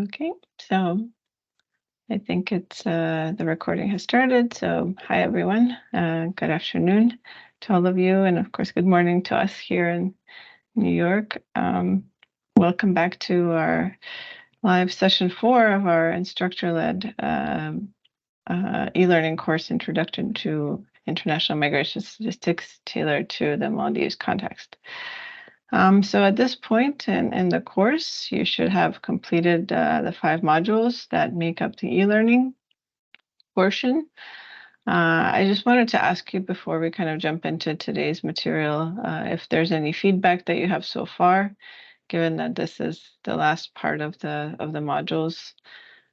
Okay, so I think it's the recording has started. So hi everyone. Good afternoon to all of you, and of course, good morning to us here in New York. Welcome back to our live session 4 of our instructor-led e-learning course, Introduction to International Migration Statistics, tailored to the Maldives context. So at this point in the course, you should have completed the 5 modules that make up the e-learning portion. I just wanted to ask you before we kind of jump into today's material, if there's any feedback that you have so far, given that this is the last part of the modules.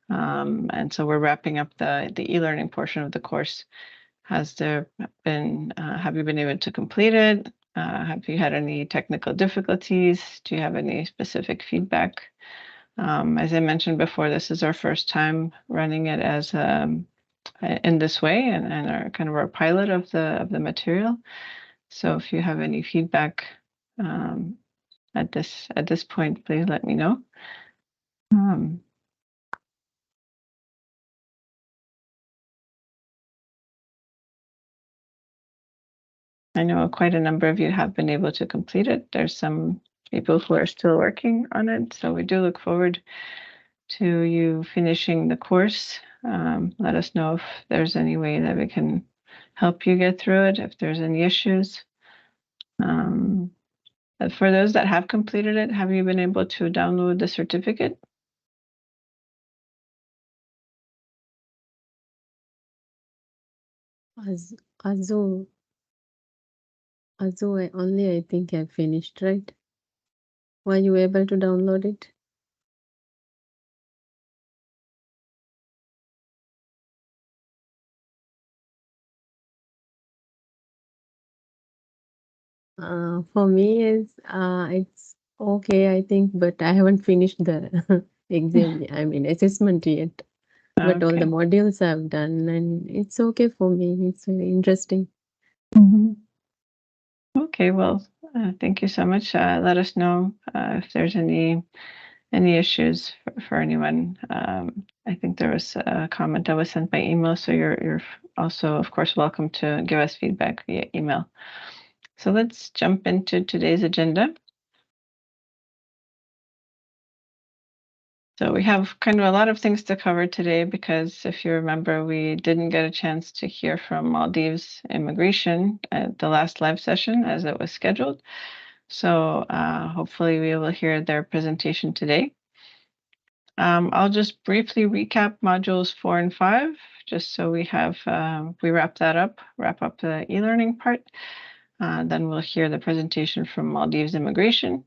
And so we're wrapping up the e-learning portion of the course. Have you been able to complete it? Have you had any technical difficulties? Do you have any specific feedback? As I mentioned before, this is our first time running it as in this way, and our kind of our pilot of the material. So if you have any feedback at this point, please let me know. I know quite a number of you have been able to complete it. There's some people who are still working on it, so we do look forward to you finishing the course. Let us know if there's any way that we can help you get through it, if there's any issues. For those that have completed it, have you been able to download the certificate? Azu, I think I finished, right? Were you able to download it? For me, it's okay, I think, but I haven't finished the exam, assessment yet. But all the Okay. modules I've done, and it's okay for me. It's very interesting. Okay, well, thank you so much. Let us know if there's any issues for anyone. I think there was a comment that was sent by email, so you're also, of course, welcome to give us feedback via email. So let's jump into today's agenda. So we have kind of a lot of things to cover today because if you remember, we didn't get a chance to hear from Maldives immigration at the last live session as it was scheduled. So hopefully we will hear their presentation today. I'll just briefly recap modules 4 and 5, just so we wrap up the e-learning part. Then we'll hear the presentation from Maldives immigration.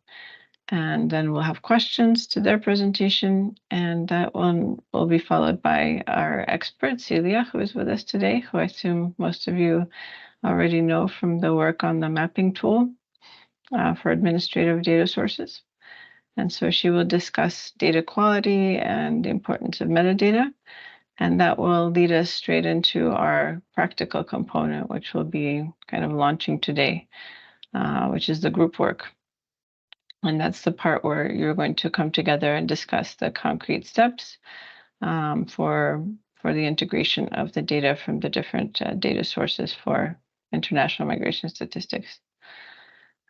And then we'll have questions to their presentation, and that one will be followed by our expert, Celia, who is with us today, who I assume most of you already know from the work on the mapping tool for administrative data sources. And so she will discuss data quality and the importance of metadata, and that will lead us straight into our practical component, which will be kind of launching today, which is the group work. And that's the part where you're going to come together and discuss the concrete steps for the integration of the data from the different data sources for international migration statistics.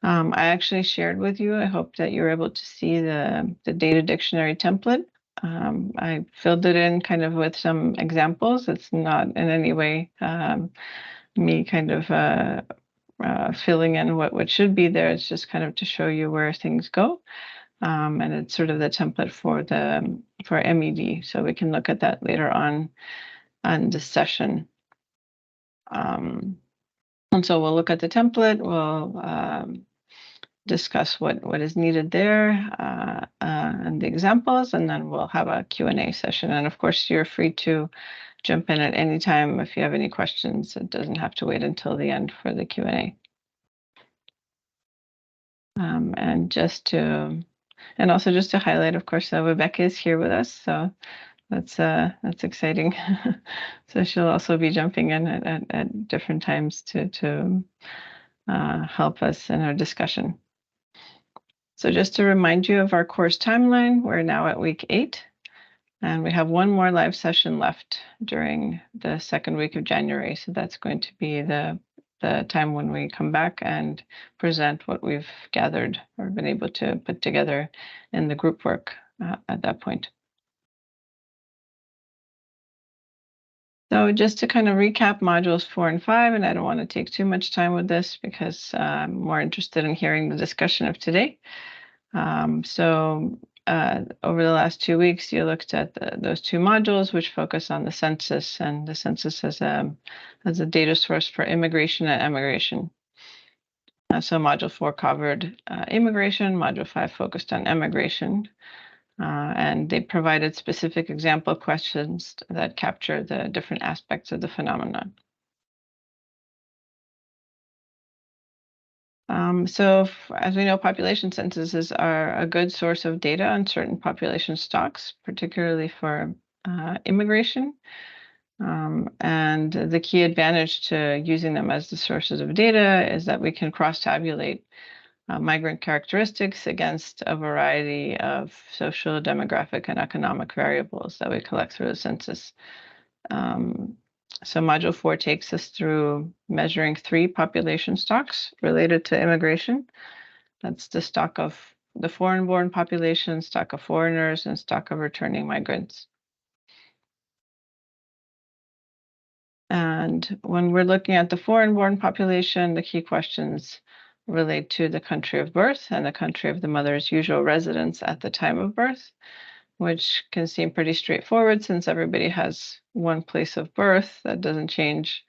I actually shared with you, I hope that you're able to see the data dictionary template. I filled it in kind of with some examples. It's not in any way me kind of filling in what should be there. It's just kind of to show you where things go. And it's sort of the template for MED. So we can look at that later on the session. And so we'll look at the template. We'll discuss what is needed there and the examples, and then we'll have a Q&A session. And of course, you're free to jump in at any time if you have any questions. It doesn't have to wait until the end for the Q&A. And also just to highlight, of course, Rebecca is here with us, so that's exciting. So she'll also be jumping in at different times to help us in our discussion. So just to remind you of our course timeline, we're now at week 8. And we have one more live session left during the second week of January. So that's going to be the time when we come back and present what we've gathered or been able to put together in the group work at that point. So just to kind of recap modules 4 and 5, and I don't want to take too much time with this because I'm more interested in hearing the discussion of today. Over the last 2 weeks, you looked at those two modules, which focus on the census, and the census as a data source for immigration and emigration. So module 4 covered immigration, module 5 focused on emigration, and they provided specific example questions that capture the different aspects of the phenomenon. As we know, population censuses are a good source of data on certain population stocks, particularly for immigration. And the key advantage to using them as the sources of data is that we can cross-tabulate migrant characteristics against a variety of social, demographic, and economic variables that we collect through the census. So Module 4 takes us through measuring 3 population stocks related to immigration. That's the stock of the foreign-born population, stock of foreigners, and stock of returning migrants. And when we're looking at the foreign-born population, the key questions relate to the country of birth and the country of the mother's usual residence at the time of birth, which can seem pretty straightforward since everybody has one place of birth. That doesn't change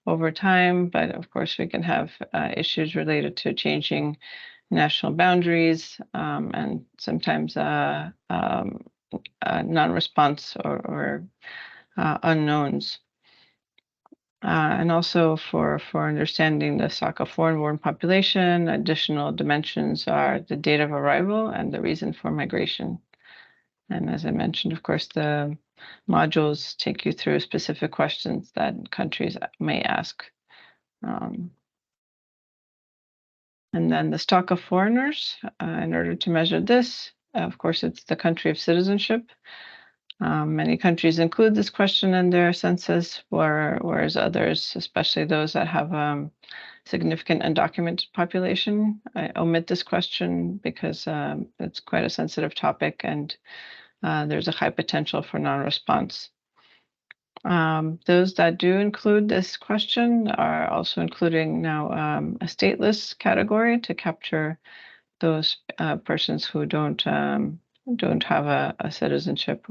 over time, but of course we can have issues related to changing national boundaries and sometimes non-response or unknowns. And also for understanding the stock of foreign-born population, additional dimensions are the date of arrival and the reason for migration. And as I mentioned, of course, the modules take you through specific questions that countries may ask. And then the stock of foreigners, in order to measure this, of course, it's the country of citizenship. Many countries include this question in their census, whereas others, especially those that have significant undocumented population, omit this question because it's quite a sensitive topic and there's a high potential for non-response. Those that do include this question are also including now a stateless category to capture those persons who don't have a citizenship.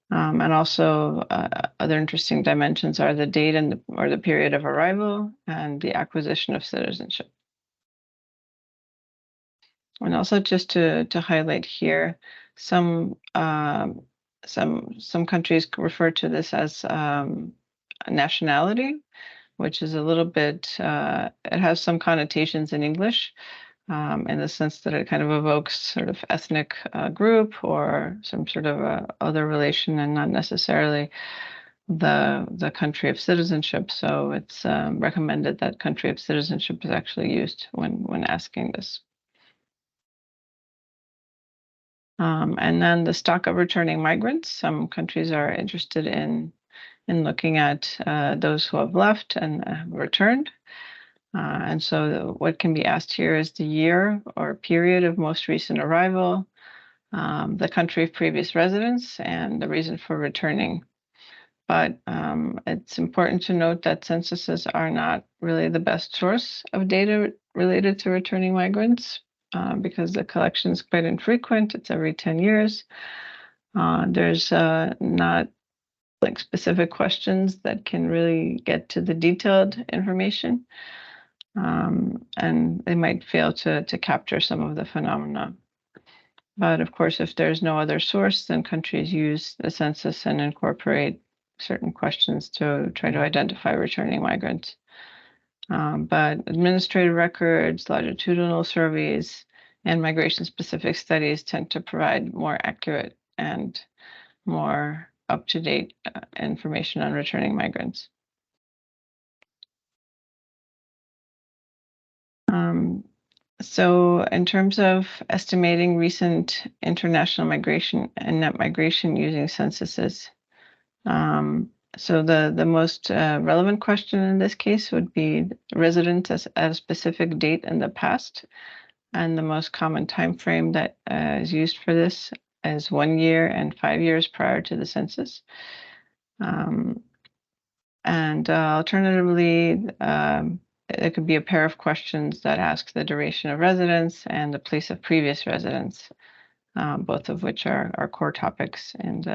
And also other interesting dimensions are the date or the period of arrival and the acquisition of citizenship. And also just to highlight here, some countries refer to this as nationality, which is a little bit, it has some connotations in English in the sense that it kind of evokes sort of ethnic group or some sort of other relation and not necessarily the country of citizenship. So it's recommended that country of citizenship is actually used when asking this. And then the stock of returning migrants. Some countries are interested in looking at those who have left and have returned. And so what can be asked here is the year or period of most recent arrival, the country of previous residence, and the reason for returning. But it's important to note that censuses are not really the best source of data related to returning migrants because the collection is quite infrequent. It's every 10 years. There's not like specific questions that can really get to the detailed information. And they might fail to capture some of the phenomena. But of course, if there's no other source, then countries use the census and incorporate certain questions to try to identify returning migrants. But administrative records, longitudinal surveys, and migration-specific studies tend to provide more accurate and more up-to-date information on returning migrants. So in terms of estimating recent international migration and net migration using censuses, so the most relevant question in this case would be residents at a specific date in the past, and the most common time frame that is used for this is 1 year and 5 years prior to the census. And alternatively, it could be a pair of questions that ask the duration of residence and the place of previous residence, both of which are core topics and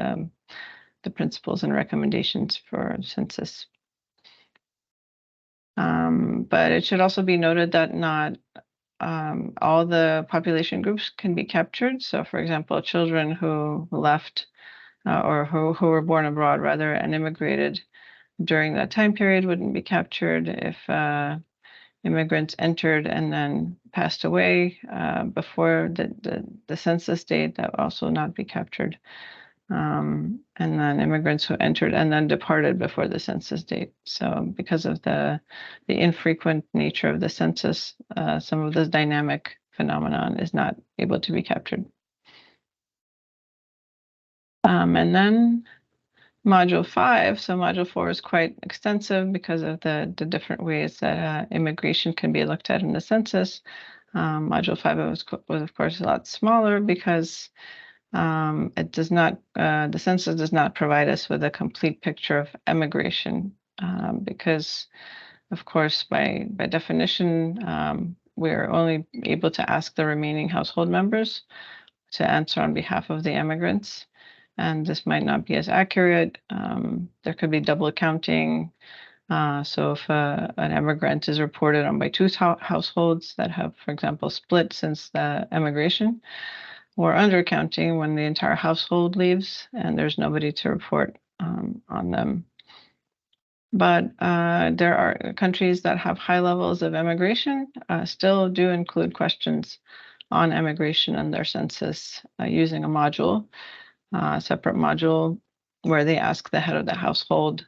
the principles and recommendations for census. But it should also be noted that not all the population groups can be captured. So, for example, children who left or who were born abroad rather and immigrated during that time period wouldn't be captured. If immigrants entered and then passed away before the census date, that would also not be captured. And then immigrants who entered and then departed before the census date. So because of the infrequent nature of the census, some of this dynamic phenomenon is not able to be captured. And then Module 5, so Module 4 is quite extensive because of the different ways that immigration can be looked at in the census. Module 5 was of course a lot smaller because it does not, the census does not provide us with a complete picture of emigration because, of course, by definition, we're only able to ask the remaining household members to answer on behalf of the immigrants. And this might not be as accurate. There could be double counting. So if an immigrant is reported on by two households that have, for example, split since the emigration, or undercounting when the entire household leaves and there's nobody to report on them. But there are countries that have high levels of immigration still do include questions on immigration in their census using a module, a separate module where they ask the head of the household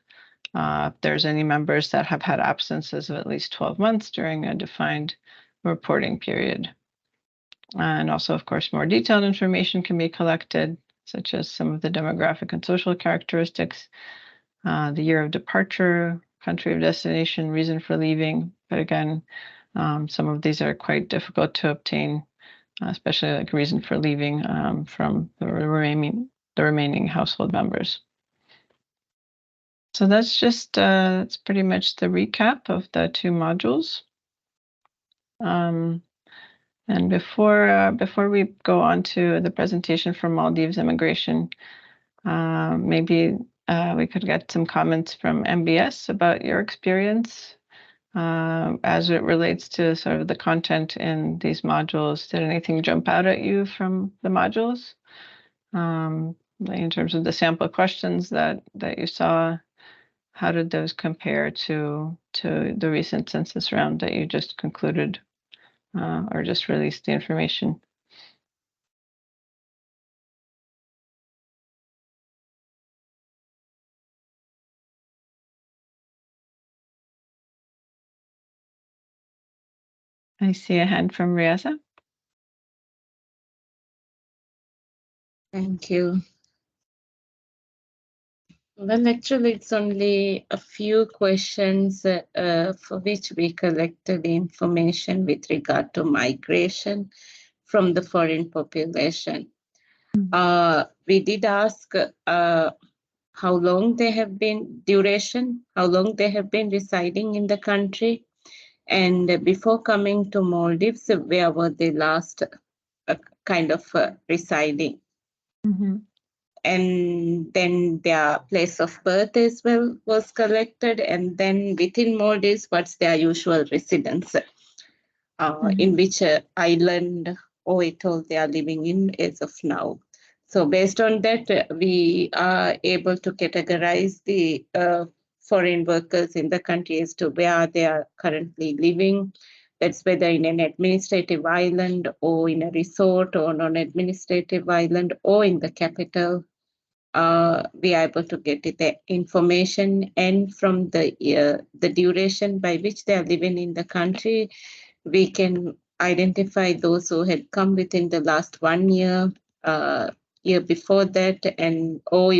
if there's any members that have had absences of at least 12 months during a defined reporting period. And also, of course, more detailed information can be collected, such as some of the demographic and social characteristics, the year of departure, country of destination, reason for leaving. But again, some of these are quite difficult to obtain, especially like reason for leaving from the remaining household members. So that's pretty much the recap of the two modules. And before we go on to the presentation from Maldives immigration, maybe we could get some comments from MBS about your experience as it relates to sort of the content in these modules. Did anything jump out at you from the modules in terms of the sample questions that you saw? How did those compare to the recent census round that you just concluded or just released the information? I see a hand from Riaza. Thank you. Well, actually, it's only a few questions for which we collected information with regard to migration from the foreign population. We did ask how long they have been, how long they have been residing in the country, and before coming to Maldives, where were they last kind of residing. Mm-hmm. And then their place of birth as well was collected, and then within Maldives, what's their usual residence, in which island or atoll they are living in as of now. So based on that, we are able to categorize the foreign workers in the country as to where they are currently living. That's whether in an administrative island or in a resort or non-administrative island or in the capital. We are able to get the information, and from the duration by which they are living in the country, we can identify those who had come within the last 1 year, year before that, and or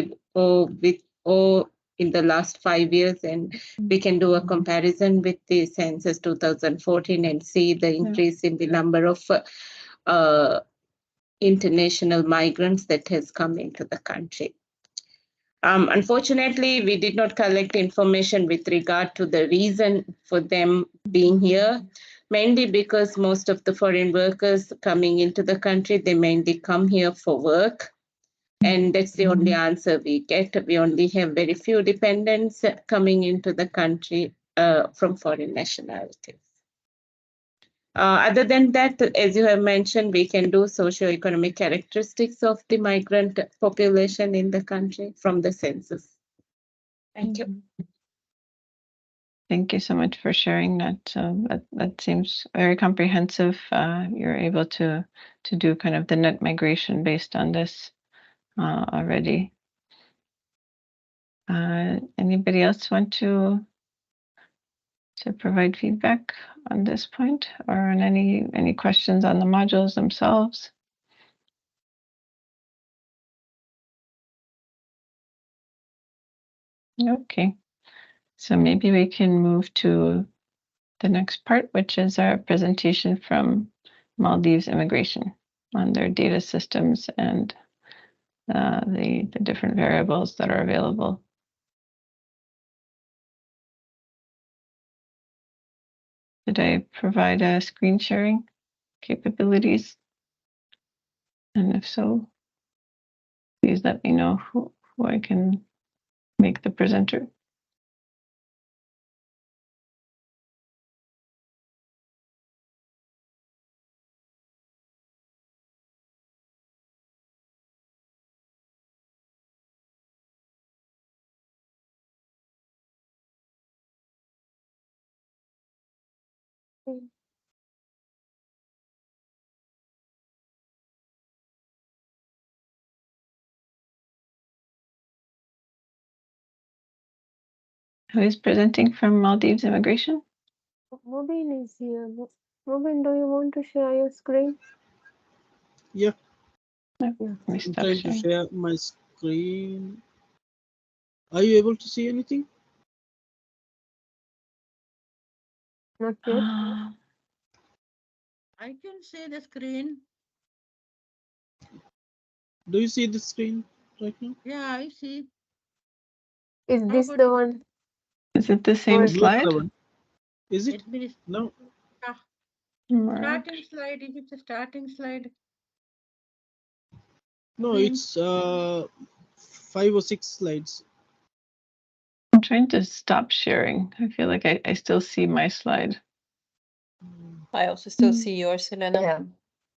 in the last 5 years, and we can do a comparison with the census 2014 and see the increase in the number of international migrants that has come into the country. Unfortunately, we did not collect information with regard to the reason for them being here, mainly because most of the foreign workers coming into the country, they mainly come here for work. And that's the only answer we get. We only have very few dependents coming into the country from foreign nationalities. Other than that, as you have mentioned, we can do socioeconomic characteristics of the migrant population in the country from the census. Thank you. Thank you so much for sharing that. That seems very comprehensive. You're able to do kind of the net migration based on this already. Anybody else want to provide feedback on this point, or on any questions on the modules themselves? Okay, so maybe we can move to the next part, which is our presentation from Maldives Immigration on their data systems and the different variables that are available. Did I provide screen sharing capabilities? And if so, please let me know who I can make the presenter. Who is presenting from Maldives Immigration? Mobin is here. Mobin, do you want to share your screen? Yeah. No, Yeah. I'm trying to share my screen. Are you able to see anything? Not yet. I can see the screen. Do you see the screen right now? Yeah, I see. Is How this about the you? one? Is it the same Or- Not slide? the one. Is it? Let me No. Mark. starting slide. Is it the starting slide? No, Screen. it's 5 or 6 slides. I'm trying to stop sharing. I feel like I still see my slide, I also still see yours, Selena. Yeah,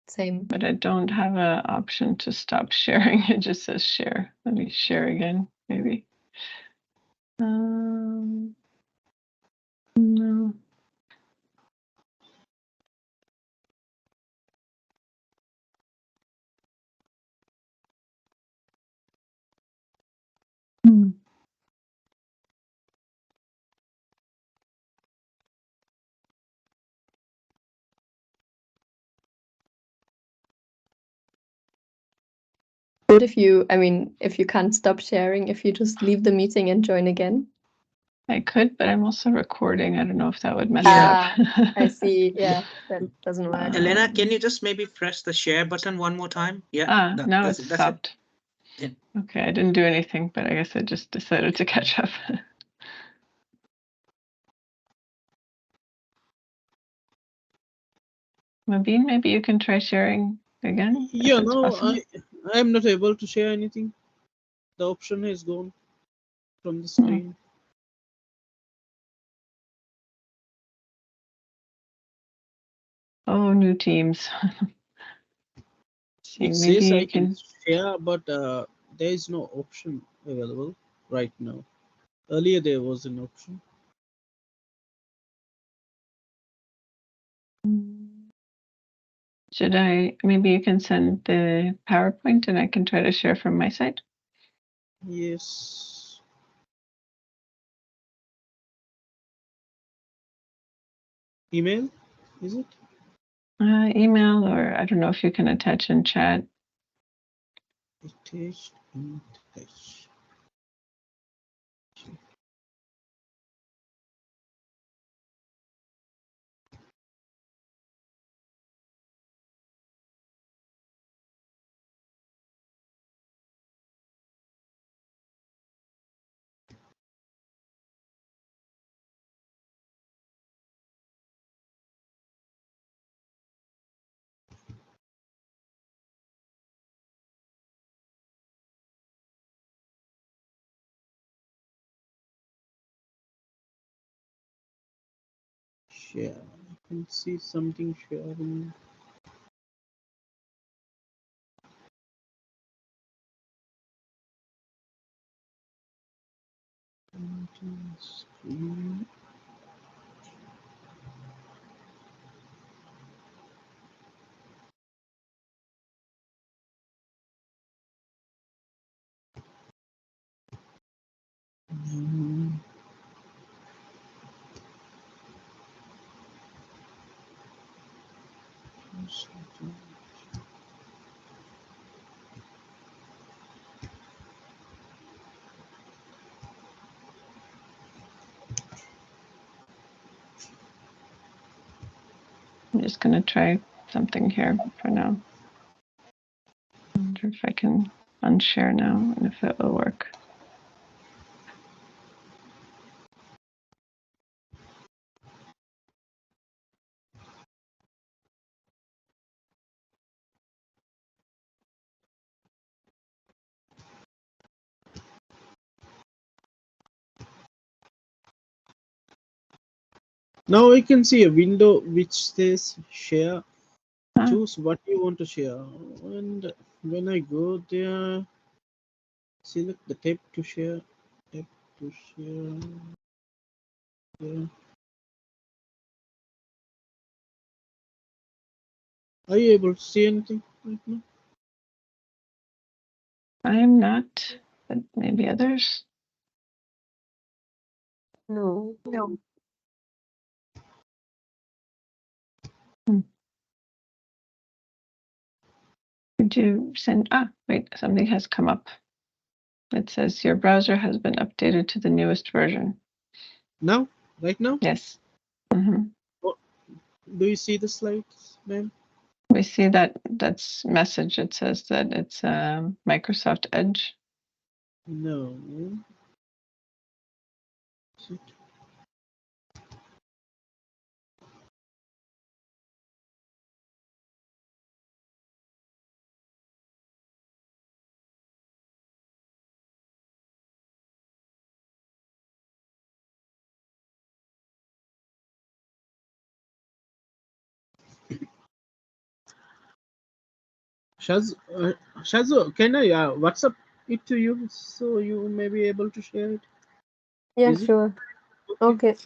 same. but I don't have an option to stop sharing. It just says share. Let me share again, maybe. No. What if you, if you can't stop sharing, if you just leave the meeting and join again? I could, but I'm also recording. I don't know if that would mess Yeah. it up. I see. Yeah, that doesn't work. Elena, can you just maybe press the share button one more time? Yeah. Now that's it's that's it. stopped. Yeah. Okay, I didn't do anything, but I guess I just decided to catch up. Mabine, maybe you can try sharing again. Yeah, if it's no, possible. I'm not able to share anything. The option is gone from the screen. Oh, new teams. See, It maybe says I you can. share, but there is no option available right now. Earlier there was an option. Should I? Maybe you can send the PowerPoint, and I can try to share from my side. Yes. Email, is it? email, or I don't know if you can attach in chat. Attached in attach. Share. I can see something sharing. Screen. Mm, I'm just going to try something here for now. I wonder if I can unshare now and if it will work. Now I can see a window which says share. Ah, Choose what you want to share. And when I go there, select the tab to share. Tab to share. Yeah. Are you able to see anything right now? I'm not, but maybe others. No. Could you send? Wait, something has come up. It says your browser has been updated to the newest version. Now? Right now? Yes. Mm-hmm. Do you see the slides, ma'am? We see that's message. It says that it's Microsoft Edge. No. Is it? Shazu, can I WhatsApp it to you so you may be able to share it? Yeah, Is it sure. okay? Okay.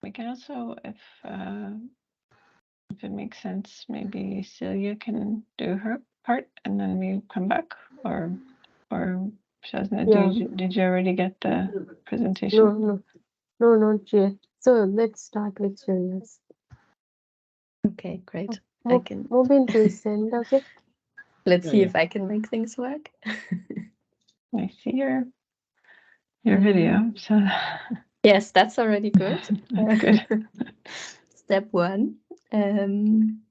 We can also, if it makes sense, maybe Celia can do her part and then we come back, or Shazna, Yeah. did you already get the presentation? No, not yet. So let's start with Shreya's. Okay, great. Mobin, please send, okay? Let's see Yeah. if I can make things work. I see your video, so Yes, that's already good. that's good. Step 1. I'm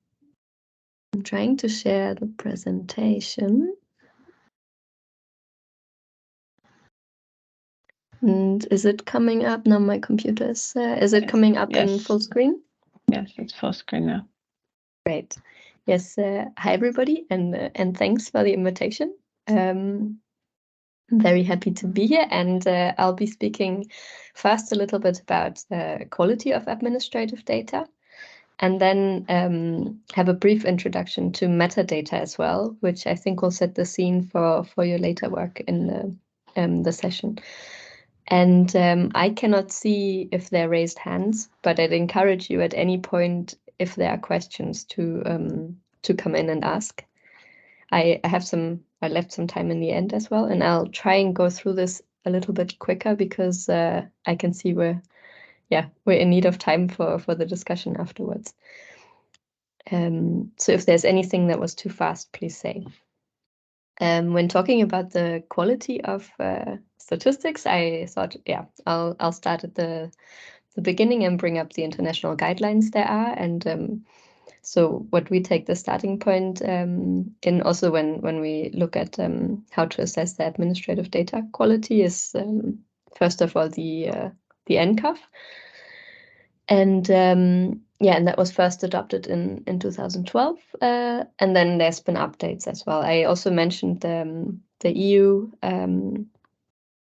trying to share the presentation. And is it coming up? Now my computer is it coming up in Yes. full screen? Yes, it's full screen now. Great. Yes, hi everybody, and thanks for the invitation. I'm very happy to be here, and I'll be speaking first a little bit about the quality of administrative data, and then have a brief introduction to metadata as well, which I think will set the scene for your later work in the session. And I cannot see if there are raised hands, but I'd encourage you at any point, if there are questions, to come in and ask. I left some time in the end as well, and I'll try and go through this a little bit quicker because I can see we're in need of time for the discussion afterwards. So if there's anything that was too fast, please say. When talking about the quality of statistics, I thought, I'll start at the beginning and bring up the international guidelines there are. And so what we take the starting point in also when we look at how to assess the administrative data quality is first of all the NCAF. And and that was first adopted in 2012, and then there's been updates as well. I also mentioned the EU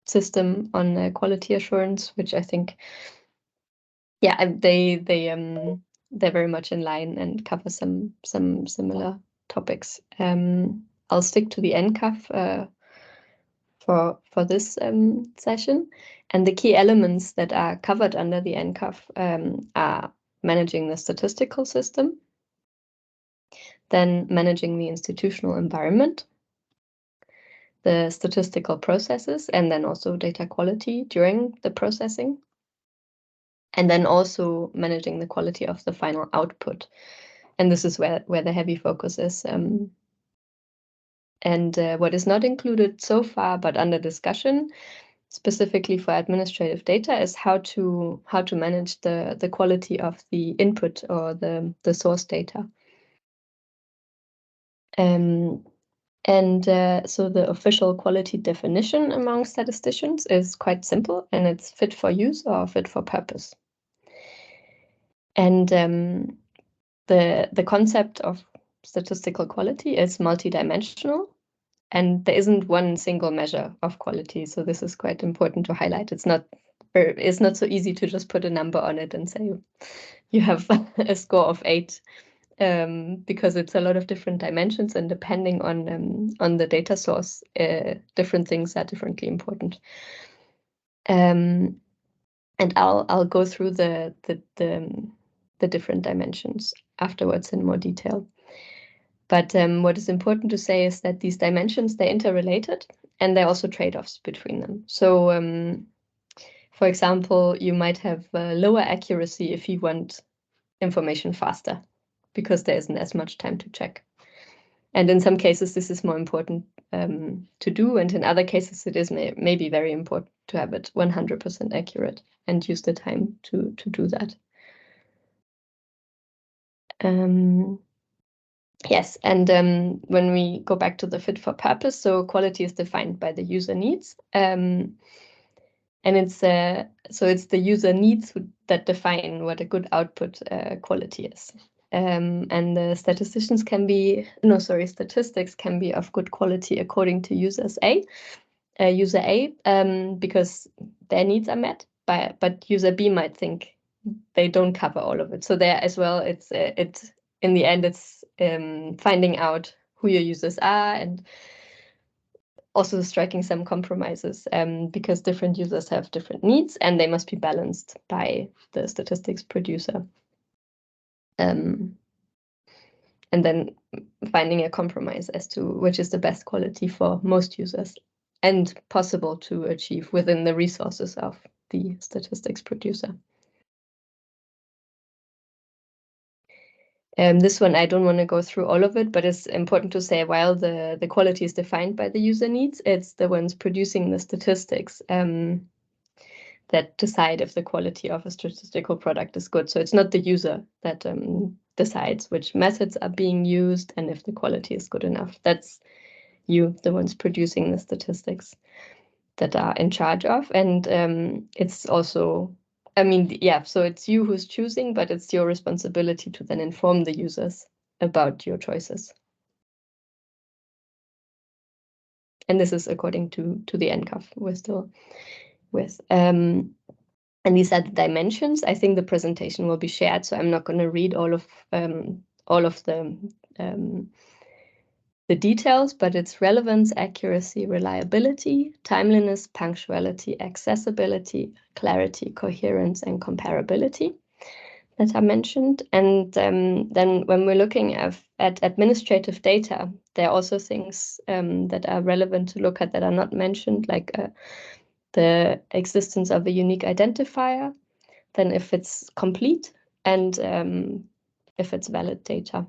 system on quality assurance, which I think, they're very much in line and cover some similar topics. I'll stick to the NCAF for this session, and the key elements that are covered under the NCAF are managing the statistical system, then managing the institutional environment, the statistical processes, and then also data quality during the processing, and then also managing the quality of the final output. And this is where the heavy focus is. And what is not included so far, but under discussion, specifically for administrative data, is how to manage the quality of the input or the source data. So the official quality definition among statisticians is quite simple, and it's fit for use or fit for purpose. And the concept of statistical quality is multidimensional, and there isn't one single measure of quality. So this is quite important to highlight. It's not so easy to just put a number on it and say you have a score of 8, because it's a lot of different dimensions, and depending on the data source, different things are differently important. And I'll go through the different dimensions afterwards in more detail. But what is important to say is that these dimensions, they're interrelated, and there are also trade-offs between them. So, for example, you might have lower accuracy if you want information faster, because there isn't as much time to check. And in some cases, this is more important to do, and in other cases, it is maybe very important to have it 100% accurate and use the time to do that. Yes, and when we go back to the fit for purpose, so quality is defined by the user needs, and it's the user needs that define what a good output quality is. And the statistics can be of good quality according to user A, because their needs are met, but user B might think they don't cover all of it. So there as well, it's in the end, it's finding out who your users are, and also striking some compromises, because different users have different needs, and they must be balanced by the statistics producer. And and then finding a compromise as to which is the best quality for most users and possible to achieve within the resources of the statistics producer. This one, I don't want to go through all of it, but it's important to say while the quality is defined by the user needs, it's the ones producing the statistics that decide if the quality of a statistical product is good. So it's not the user that decides which methods are being used and if the quality is good enough. That's you, the ones producing the statistics, that are in charge of. And it's also, I mean, yeah, so it's you who's choosing, but it's your responsibility to then inform the users about your choices. And this is according to the NCAF we're still with. And these are the dimensions. I think the presentation will be shared, so I'm not going to read all of the details, but it's relevance, accuracy, reliability, timeliness, punctuality, accessibility, clarity, coherence, and comparability that are mentioned. And then when we're looking at administrative data, there are also things that are relevant to look at that are not mentioned, like the existence of a unique identifier, then if it's complete, and if it's valid data.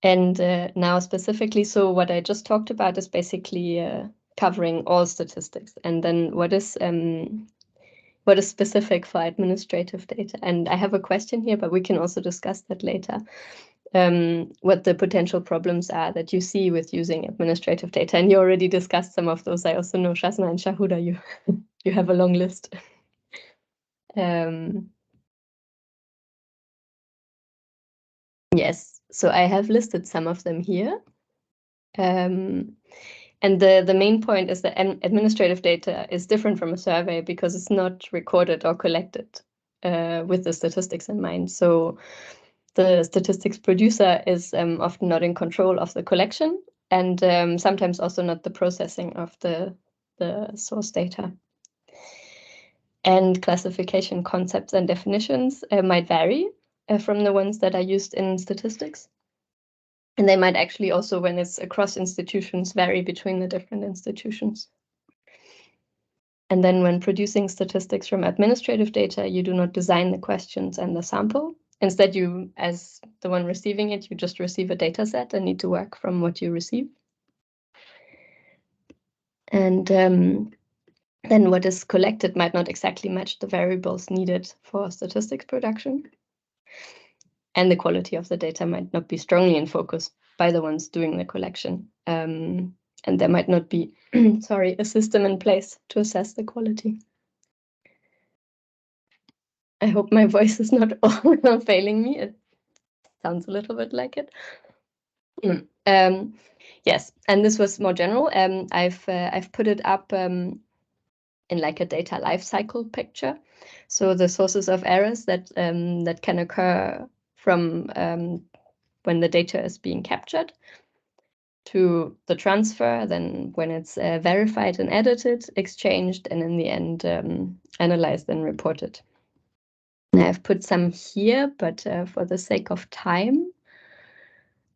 And now specifically, so what I just talked about is basically covering all statistics. And then what is specific for administrative data? And I have a question here, but we can also discuss that later. What the potential problems are that you see with using administrative data. And you already discussed some of those. I also know, Shasna and Shahuda, you have a long list. Yes, so I have listed some of them here. And the main point is that administrative data is different from a survey because it's not recorded or collected with the statistics in mind. So the statistics producer is often not in control of the collection, and sometimes also not the processing of the source data. And classification concepts and definitions might vary from the ones that are used in statistics. And they might actually also, when it's across institutions, vary between the different institutions. And then when producing statistics from administrative data, you do not design the questions and the sample. Instead, you, as the one receiving it, you just receive a data set and need to work from what you receive. And then what is collected might not exactly match the variables needed for statistics production. And the quality of the data might not be strongly in focus by the ones doing the collection. And there might not be, a system in place to assess the quality. I hope my voice is not failing me. It sounds a little bit like it. Yes, and this was more general. I've put it up in like a data lifecycle picture. So the sources of errors that can occur from when the data is being captured to the transfer, then when it's verified and edited, exchanged, and in the end analyzed and reported. And I've put some here, but for the sake of time,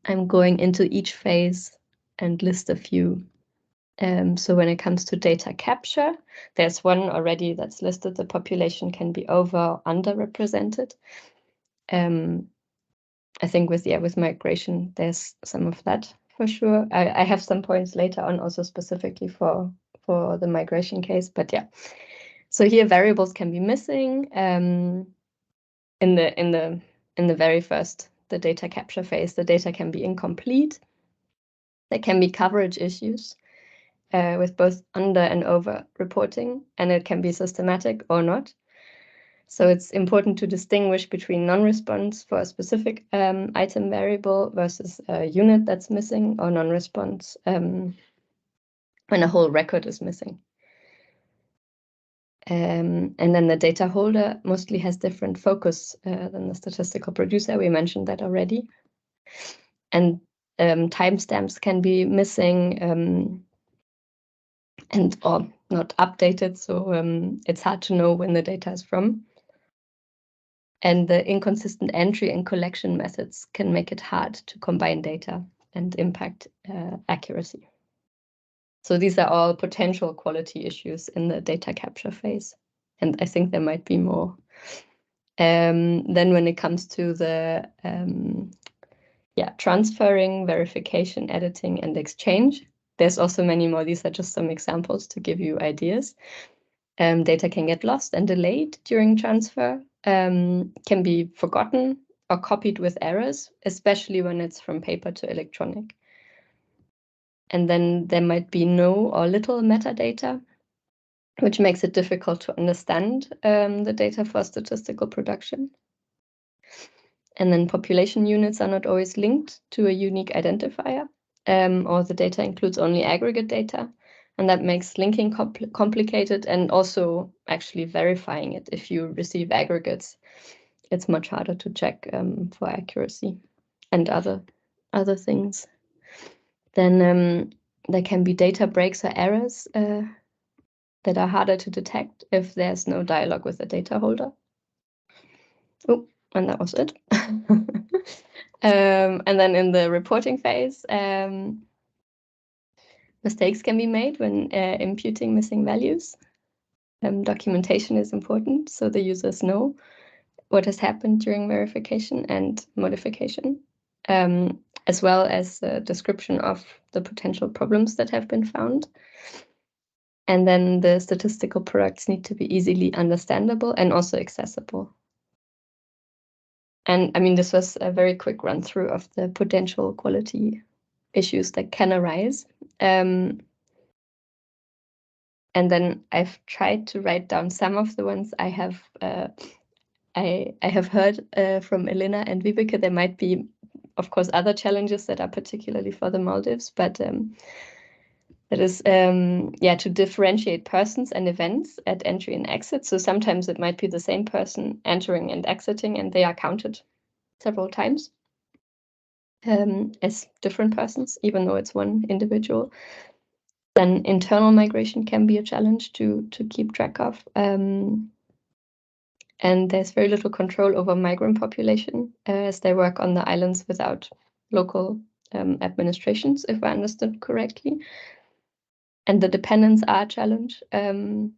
I'm going into each phase and list a few. So when it comes to data capture, there's one already that's listed. The population can be over or underrepresented. I think with migration, there's some of that for sure. I have some points later on also specifically for the migration case, but yeah. So here variables can be missing in the very first, the data capture phase. The data can be incomplete. There can be coverage issues with both under and over reporting, and it can be systematic or not. So it's important to distinguish between non-response for a specific item variable versus a unit that's missing, or non-response when a whole record is missing. And then the data holder mostly has different focus than the statistical producer. We mentioned that already. And timestamps can be missing and or not updated, so it's hard to know when the data is from. And the inconsistent entry and collection methods can make it hard to combine data and impact accuracy. So these are all potential quality issues in the data capture phase. And I think there might be more. Then when it comes to the transferring, verification, editing, and exchange, there's also many more. These are just some examples to give you ideas. Data can get lost and delayed during transfer, can be forgotten or copied with errors, especially when it's from paper to electronic. And then there might be no or little metadata, which makes it difficult to understand the data for statistical production. And then population units are not always linked to a unique identifier, or the data includes only aggregate data. And that makes linking complicated, and also actually verifying it. If you receive aggregates, it's much harder to check for accuracy and other things. Then there can be data breaks or errors that are harder to detect if there's no dialogue with the data holder. Oh, and that was it. And then in the reporting phase, mistakes can be made when imputing missing values. Documentation is important, so the users know what has happened during verification and modification, as well as a description of the potential problems that have been found. And then the statistical products need to be easily understandable and also accessible. And I mean, this was a very quick run through of the potential quality issues that can arise. And then I've tried to write down some of the ones I have heard from Elena and Vibeke. There might be, of course, other challenges that are particularly for the Maldives, but that is, to differentiate persons and events at entry and exit. So sometimes it might be the same person entering and exiting, and they are counted several times as different persons, even though it's one individual. Then internal migration can be a challenge to keep track of. And there's very little control over migrant population as they work on the islands without local administrations, if I understood correctly. And the dependents are a challenge. And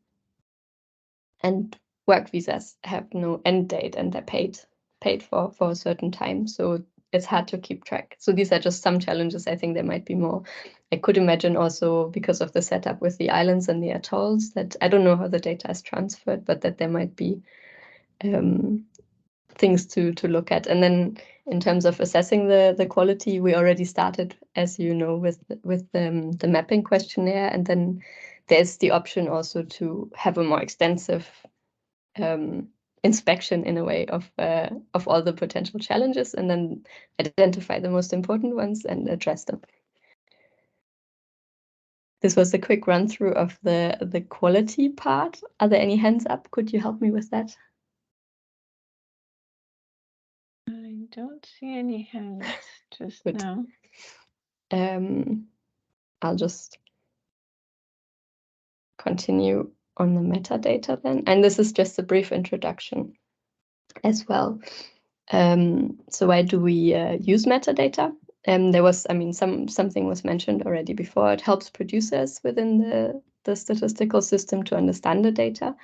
work visas have no end date, and they're paid for a certain time. So it's hard to keep track. So these are just some challenges. I think there might be more. I could imagine also, because of the setup with the islands and the atolls, that I don't know how the data is transferred, but that there might be things to look at. And then in terms of assessing the quality, we already started, as you know, with the mapping questionnaire. And then there's the option also to have a more extensive inspection, in a way, of all the potential challenges, and then identify the most important ones and address them. This was a quick run through of the quality part. Are there any hands up? Could you help me with that? I don't see any hands just Good. now. I'll just continue on the metadata then. And this is just a brief introduction as well. So why do we use metadata? There was, something was mentioned already before. It helps producers within the statistical system to understand the data.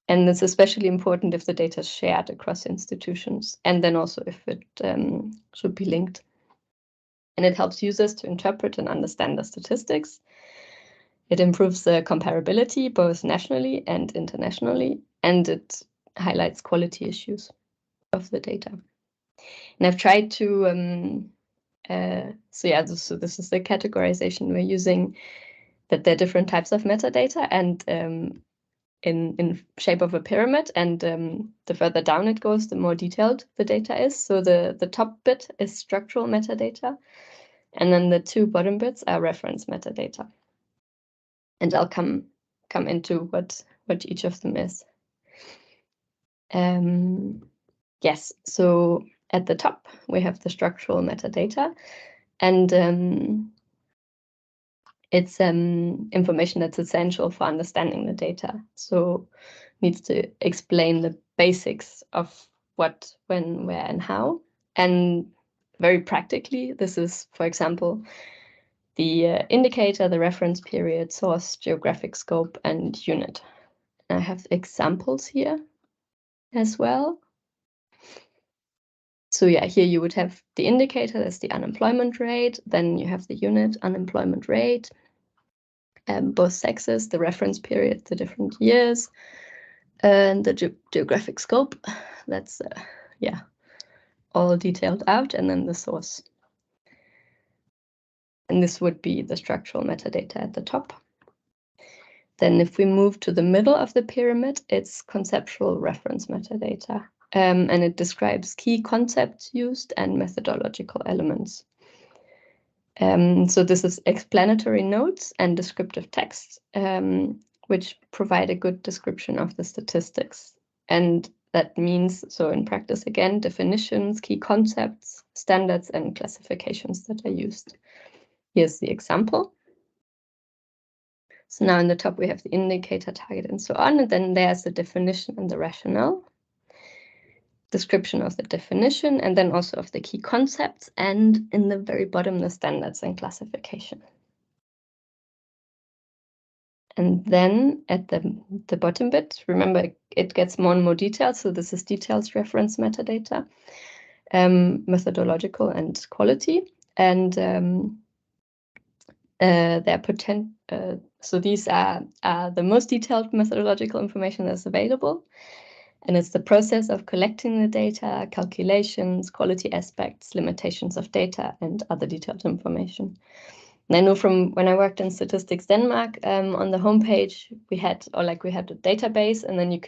And it's especially important if the data is shared across institutions, and then also if it should be linked. And it helps users to interpret and understand the statistics. It improves the comparability both nationally and internationally, and it highlights quality issues of the data. And I've tried to, so this is the categorization we're using, that there are different types of metadata, and in shape of a pyramid, and the further down it goes, the more detailed the data is. So the top bit is structural metadata, and then the two bottom bits are reference metadata. And I'll come into what each of them is. Yes, so at the top we have the structural metadata, and it's information that's essential for understanding the data. So needs to explain the basics of what, when, where, and how. And very practically, this is, for example, the indicator, the reference period, source, geographic scope, and unit. I have examples here as well. So yeah, here you would have the indicator, that's the unemployment rate. Then you have the unit, unemployment rate, both sexes, the reference period, the different years, and the geographic scope. That's, yeah, all detailed out, and then the source. And this would be the structural metadata at the top. Then if we move to the middle of the pyramid, it's conceptual reference metadata. And it describes key concepts used and methodological elements. So this is explanatory notes and descriptive text, which provide a good description of the statistics. And that means, so in practice again, definitions, key concepts, standards, and classifications that are used. Here's the example. So now in the top, we have the indicator, target, and so on. And then there's the definition and the rationale, description of the definition, and then also of the key concepts. And in the very bottom, the standards and classification. And then at the bottom bit, remember, it gets more and more detailed. So this is details reference metadata, methodological and quality. And so these are the most detailed methodological information that's available. And it's the process of collecting the data, calculations, quality aspects, limitations of data, and other detailed information. And I know from when I worked in Statistics Denmark, on the homepage we had a database, and then you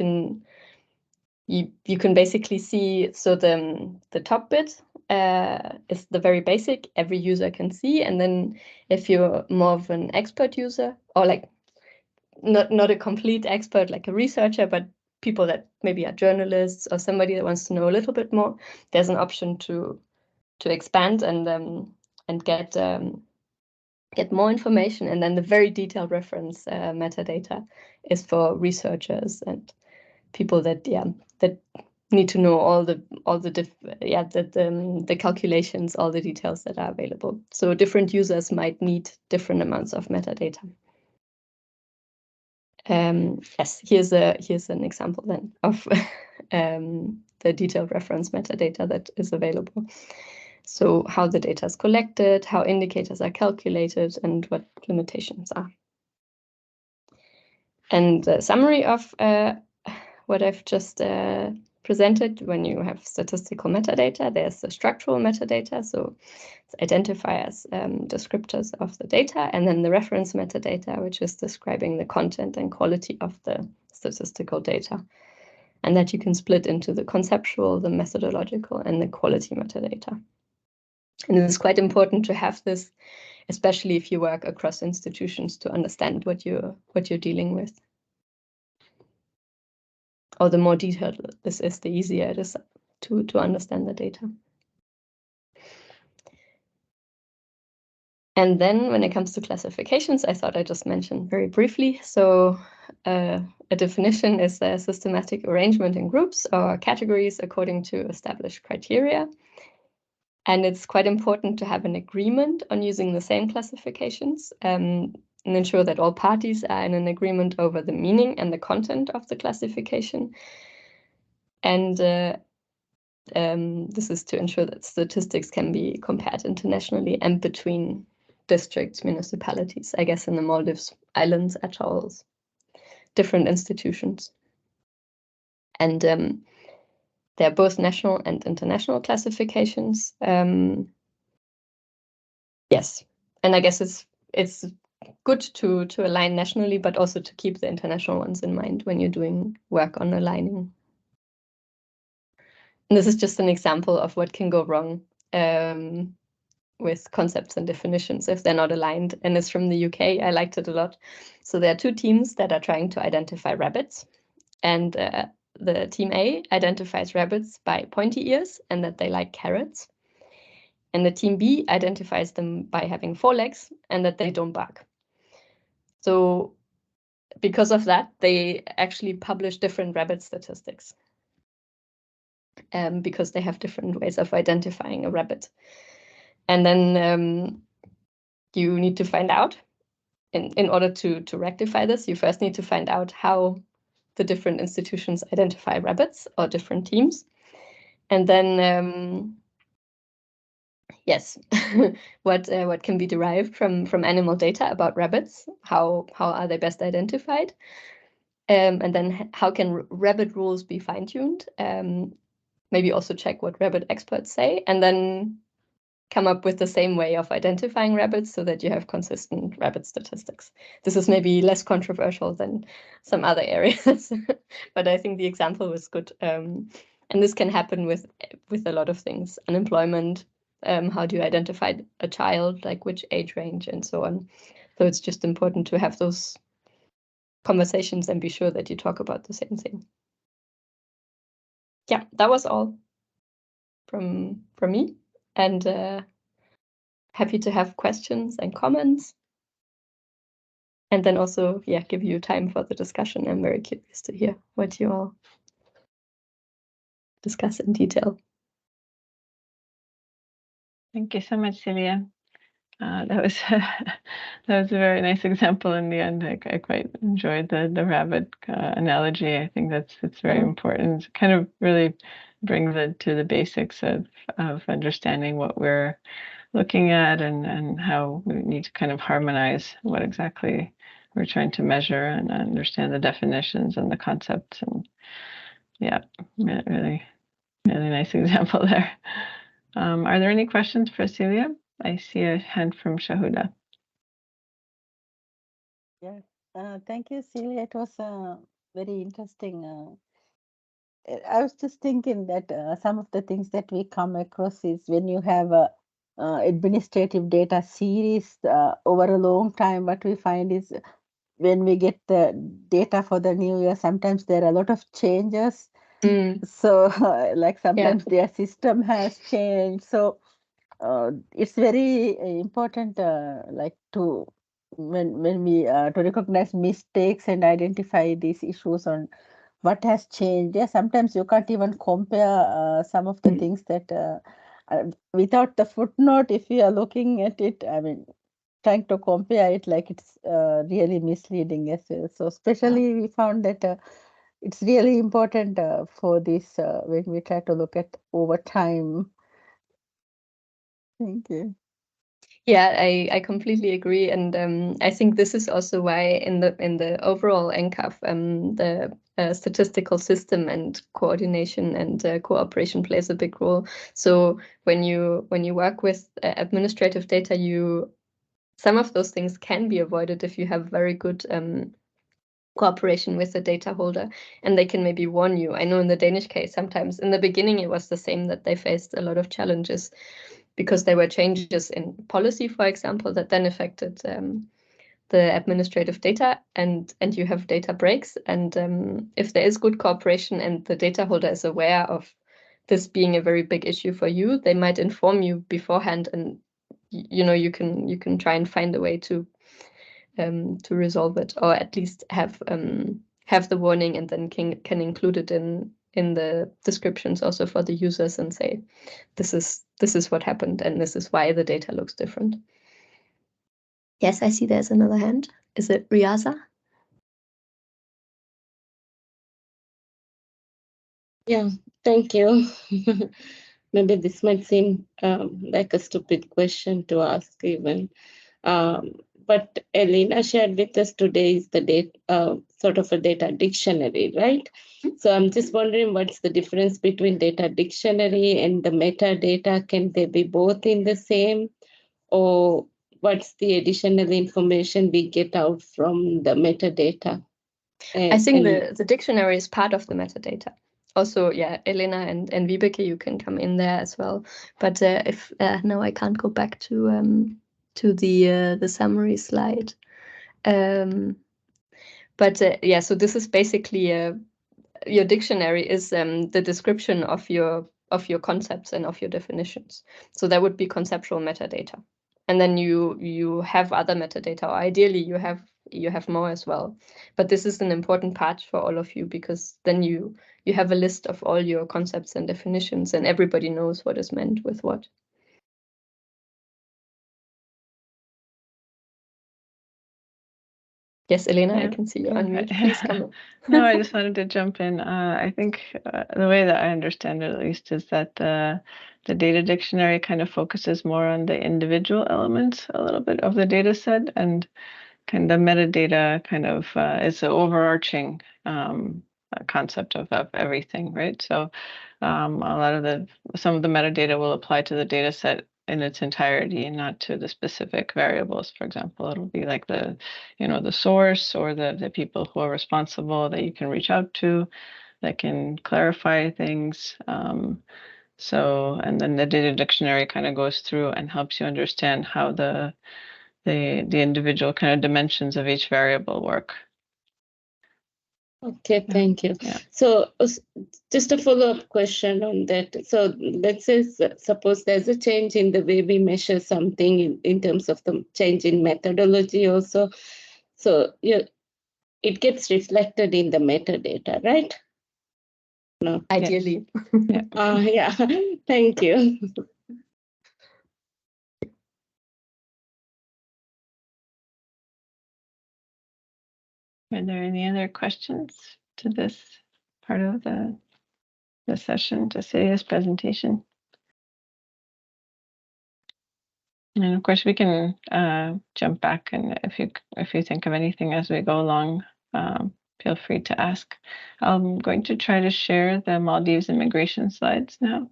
can basically see, so the top bit is the very basic, every user can see, and then if you're more of an expert user, or like not a complete expert like a researcher, but people that maybe are journalists or somebody that wants to know a little bit more, there's an option to expand and get more information. And then the very detailed reference metadata is for researchers and people that need to know all the calculations, all the details that are available. So different users might need different amounts of metadata. Yes, here's an example then of the detailed reference metadata that is available. So how the data is collected, how indicators are calculated, and what limitations are. And a summary of what I've just presented: when you have statistical metadata, there's the structural metadata, so it's identifiers, descriptors of the data, and then the reference metadata, which is describing the content and quality of the statistical data, and that you can split into the conceptual, the methodological, and the quality metadata. And it's quite important to have this, especially if you work across institutions, to understand what you're dealing with. Or the more detailed this is, the easier it is to understand the data. And then when it comes to classifications, I thought I just mentioned very briefly. So a definition is a systematic arrangement in groups or categories according to established criteria. And it's quite important to have an agreement on using the same classifications and ensure that all parties are in an agreement over the meaning and the content of the classification. And this is to ensure that statistics can be compared internationally and between districts, municipalities, I guess in the Maldives, islands, atolls, different institutions. And they're both national and international classifications. Yes, and I guess it's good to align nationally, but also to keep the international ones in mind when you're doing work on aligning. And this is just an example of what can go wrong with concepts and definitions if they're not aligned. And it's from the UK. I liked it a lot. So there are two teams that are trying to identify rabbits. And the team A identifies rabbits by pointy ears and that they like carrots. And the team B identifies them by having 4 legs and that they don't bark. So because of that, they actually publish different rabbit statistics. because they have different ways of identifying a rabbit. And then you need to find out, in order to rectify this, you first need to find out how the different institutions identify rabbits or different teams. And then, yes, what can be derived from animal data about rabbits? How are they best identified? And then how can rabbit rules be fine-tuned? Maybe also check what rabbit experts say, and then come up with the same way of identifying rabbits so that you have consistent rabbit statistics. This is maybe less controversial than some other areas, but I think the example was good. And this can happen with a lot of things. Unemployment, how do you identify a child, like which age range and so on. So it's just important to have those conversations and be sure that you talk about the same thing. Yeah, that was all from me. And happy to have questions and comments. And then also, yeah, give you time for the discussion. I'm very curious to hear what you all discuss in detail. Thank you so much, Celia. That was that was a very nice example in the end. I quite enjoyed the rabbit analogy. I think it's very important. It kind of really brings it to the basics of understanding what we're looking at and how we need to kind of harmonize what exactly we're trying to measure and understand the definitions and the concepts. And yeah, really nice example there. Are there any questions for Celia? I see a hand from Shahuda. Yeah, thank you, Celia. It was very interesting. I was just thinking that some of the things that we come across is when you have a administrative data series over a long time, what we find is when we get the data for the new year, sometimes there are a lot of changes. So, like sometimes their system has changed. So, it's very important, like to when we to recognize mistakes and identify these issues on what has changed. Yeah, sometimes you can't even compare some of the things that without the footnote. If you are looking at it, I mean, trying to compare it, like it's really misleading as well. So especially we found that it's really important for this when we try to look at over time. Thank you. Yeah, I completely agree, and I think this is also why in the overall NCAF, the statistical system and coordination and cooperation plays a big role. So when you work with administrative data, some of those things can be avoided if you have very good cooperation with the data holder, and they can maybe warn you. I know in the Danish case, sometimes in the beginning it was the same, that they faced a lot of challenges because there were changes in policy, for example, that then affected the administrative data, and you have data breaks. And if there is good cooperation and the data holder is aware of this being a very big issue for you, they might inform you beforehand, and you can try and find a way to resolve it, or at least have the warning, and then can include it in the descriptions also for the users and say, this is what happened and this is why the data looks different. Yes, I see there's another hand. Is it Riaza? Yeah, thank you. Maybe this might seem like a stupid question to ask even. But Elena shared with us today is the data, sort of a data dictionary, right? So I'm just wondering what's the difference between data dictionary and the metadata? Can they be both in the same? Or what's the additional information we get out from the metadata? I think the dictionary is part of the metadata. Also, yeah, Elena and Vibeke, you can come in there as well. But if now I can't go back to the summary slide. But yeah, so this is basically your dictionary is the description of your concepts and of your definitions. So that would be conceptual metadata. And then you have other metadata, or ideally you have you have more as well. But this is an important part for all of you, because then you have a list of all your concepts and definitions, and everybody knows what is meant with what. Yes, Elena, I can see you unmute. Please come in. No, I just wanted to jump in. I think the way that I understand it, at least, is that the data dictionary kind of focuses more on the individual elements a little bit of the data set, and kind of metadata kind of is the overarching concept of everything, right? So a lot of some of the metadata will apply to the data set in its entirety and not to the specific variables. For example, it'll be like the source or the people who are responsible that you can reach out to that can clarify things. And then the data dictionary kind of goes through and helps you understand how the individual kind of dimensions of each variable work. Okay, thank you. Yeah. So just a follow-up question on that. So let's say, suppose there's a change in the way we measure something in terms of the change in methodology also. So it gets reflected in the metadata, right? No. Ideally. Yes. Yeah, thank you. Are there any other questions to this part of the session, to Celia's presentation? And of course, we can jump back, and if you think of anything as we go along, feel free to ask. I'm going to try to share the Maldives immigration slides now.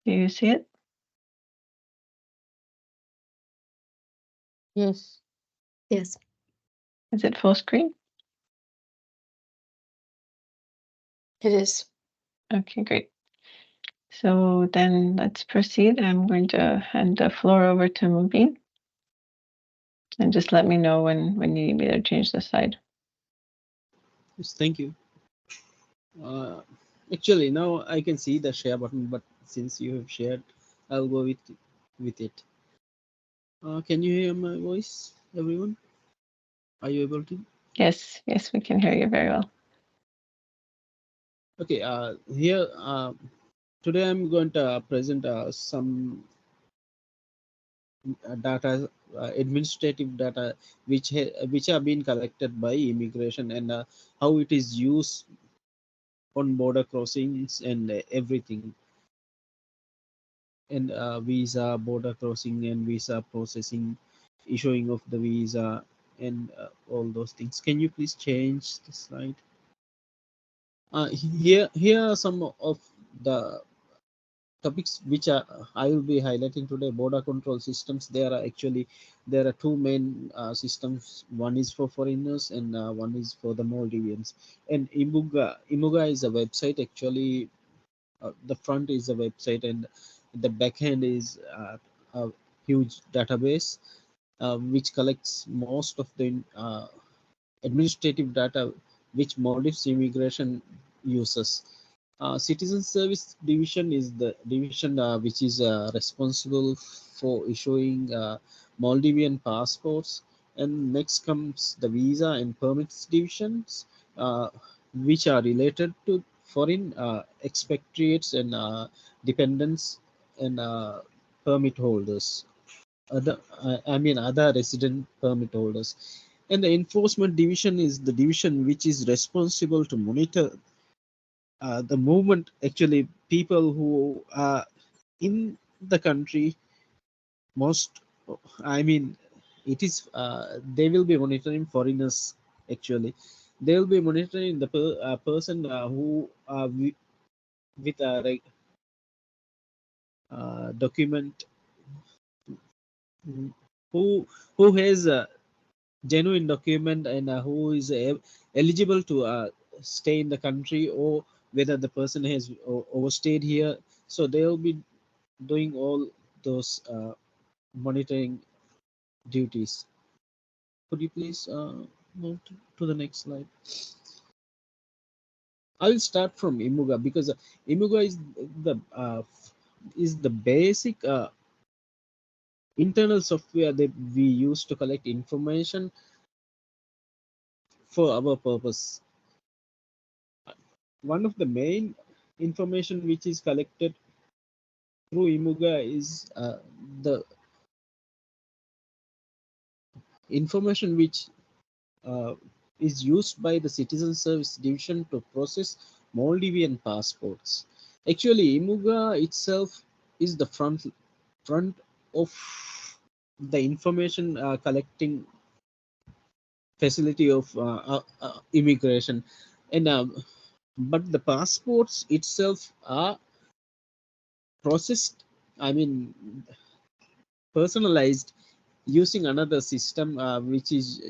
Do you see it? Yes. Yes. Is it full screen? It is. Okay, great. So then let's proceed. I'm going to hand the floor over to Mubin. And just let me know when you need me to change the slide. Yes, thank you. Actually, now I can see the share button, but since you have shared, I'll go with it. Can you hear my voice, everyone? Are you able to? Yes, we can hear you very well. Okay, here today I'm going to present some data, administrative data, which have been collected by immigration, and how it is used on border crossings and everything, and visa, border crossing, and visa processing, issuing of the visa, and all those things. Can you please change the slide? Here are some of the topics which I will be highlighting today. Border control systems. There are two main systems. One is for foreigners, and one is for the Maldivians. And Imuga is a website. Actually, the front is a website, and the back end is a huge database which collects most of the administrative data which Maldives immigration uses. Citizen Service Division is the division which is responsible for issuing Maldivian passports, and next comes the Visa and Permits divisions, which are related to foreign expatriates and dependents and permit holders. Other resident permit holders. And the enforcement division is the division which is responsible to monitor the movement. Actually, people who are in the country, most, I mean, it is they will be monitoring foreigners. Actually, they will be monitoring the person who with a document, who has a genuine document, and who is eligible to stay in the country, or whether the person has overstayed here. So they will be doing all those monitoring duties. Could you please move to the next slide? I will start from Imuga because Imuga is the basic internal software that we use to collect information for our purpose. One of the main information which is collected through Imuga is the information which uh, is used by the Citizen Service Division to process Maldivian passports. Actually, Imuga itself is the front of the information collecting facility of immigration, and but the passports itself are processed. I mean, personalized using another system which is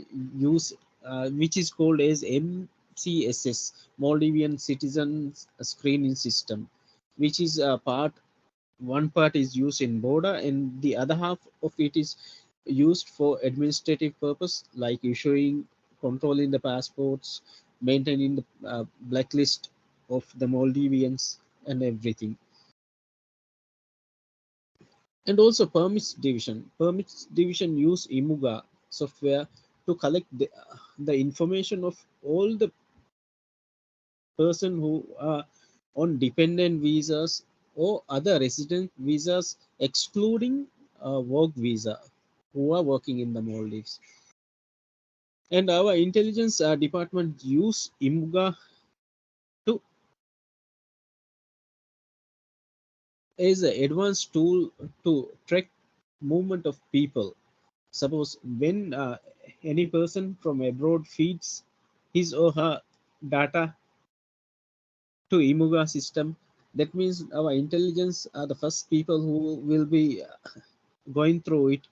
called as MCSS, Maldivian Citizens Screening System, which is a part. One part is used in border and the other half of it is used for administrative purpose like issuing, controlling the passports, maintaining the blacklist of the Maldivians and everything. And also permits division use Imuga software to collect the information of all the person who are on dependent visas or other resident visas, excluding work visa, who are working in the Maldives. And our intelligence department use Imuga to as an advanced tool to track movement of people. Suppose when any person from abroad feeds his or her data to Imuga system, that means our intelligence are the first people who will be going through it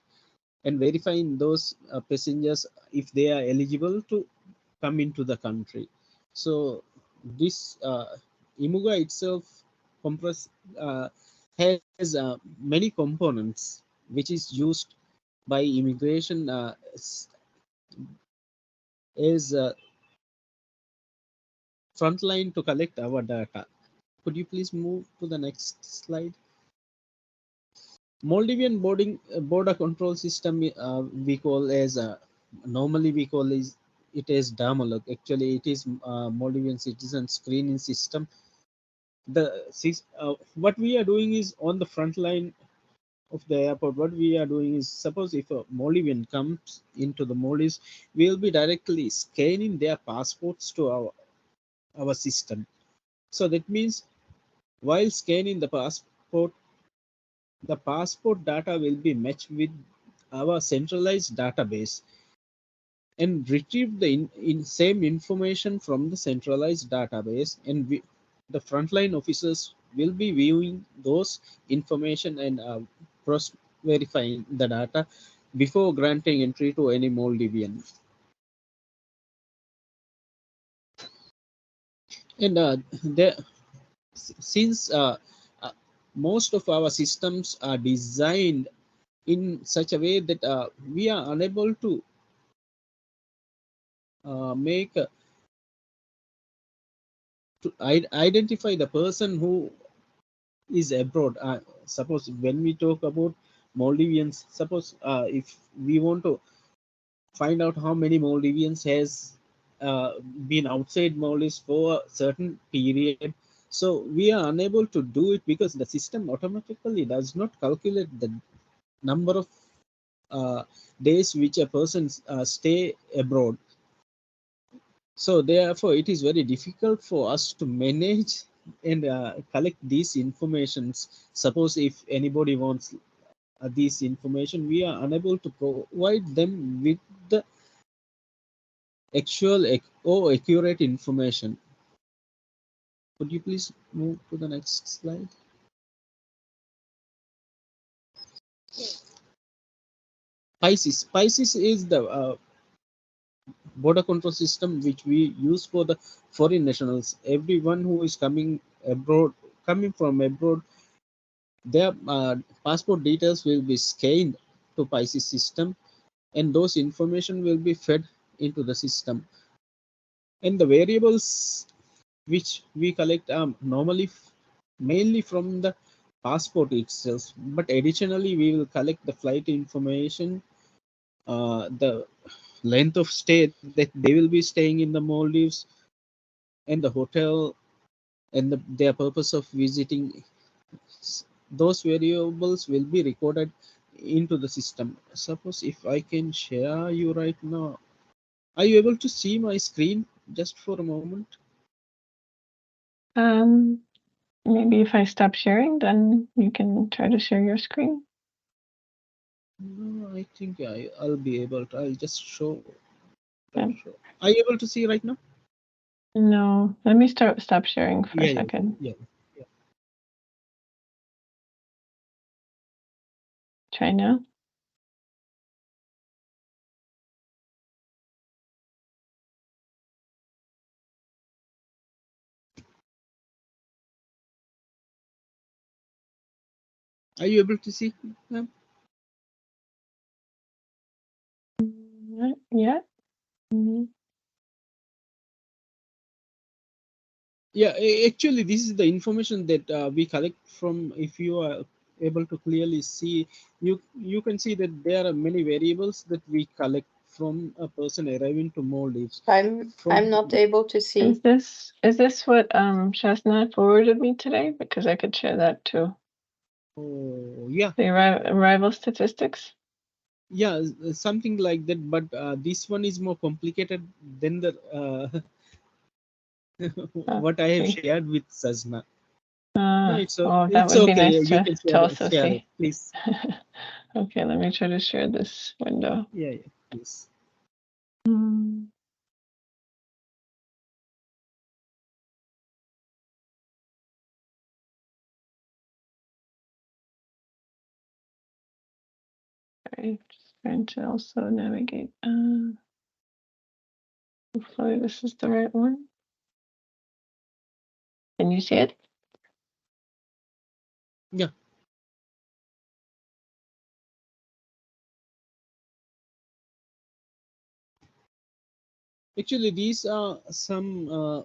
and verifying those passengers if they are eligible to come into the country. So this Imuga itself compress has many components which is used by immigration as frontline to collect our data. Could you please move to the next slide? Maldivian border control system we call as normally we call it as Damalog. Actually, it is Maldivian citizen screening system. What we are doing is on the front line of the airport. What we are doing is, suppose if a Maldivian comes into the Maldives, we will be directly scanning their passports to our system. So that means while scanning the passport data will be matched with our centralized database and retrieve the same information from the centralized database, and the frontline officers will be viewing those information and cross verifying the data before granting entry to any Maldivian. And since uh, most of our systems are designed in such a way that we are unable to make to identify the person who is abroad. Suppose when we talk about Maldivians, suppose if we want to find out how many Maldivians has been outside Maldives for a certain period, so we are unable to do it because the system automatically does not calculate the number of uh, days which a person stay abroad. So therefore, it is very difficult for us to manage and collect these informations. Suppose if anybody wants this information, we are unable to provide them with the actual or accurate information. Could you please move to the next slide? PISIS is the border control system which we use for the foreign nationals. Everyone who is coming from abroad, their passport details will be scanned to PISIS system, and those information will be fed into the system. And the variables which we collect normally mainly from the passport itself, but additionally we will collect the flight information, the length of stay that they will be staying in the Maldives, and the hotel, and their purpose of visiting. Those variables will be recorded into the system. Suppose if I can share you right now, are you able to see my screen just for a moment? Maybe if I stop sharing, then you can try to share your screen. No, I think I'll be able to. I'll just show. Yeah. Are you able to see right now? No, let me stop sharing for a second. Yeah. Try now. Are you able to see, ma'am? Not yet. Yeah, actually, this is the information that we collect from. If you are able to clearly see, you can see that there are many variables that we collect from a person arriving to Maldives. I'm not able to see. Is this what Shasna forwarded me today? Because I could share that too. Oh yeah, The arrival statistics. yeah, something like that. But this one is more complicated than the what I have shared with Sajna. No, that would be okay. nice You can to also share see. it, please. Okay, let me try to share this window. Yeah, please. Sorry, just trying to also navigate. Hopefully this is the right one. Can you see it? Yeah. Actually, these are some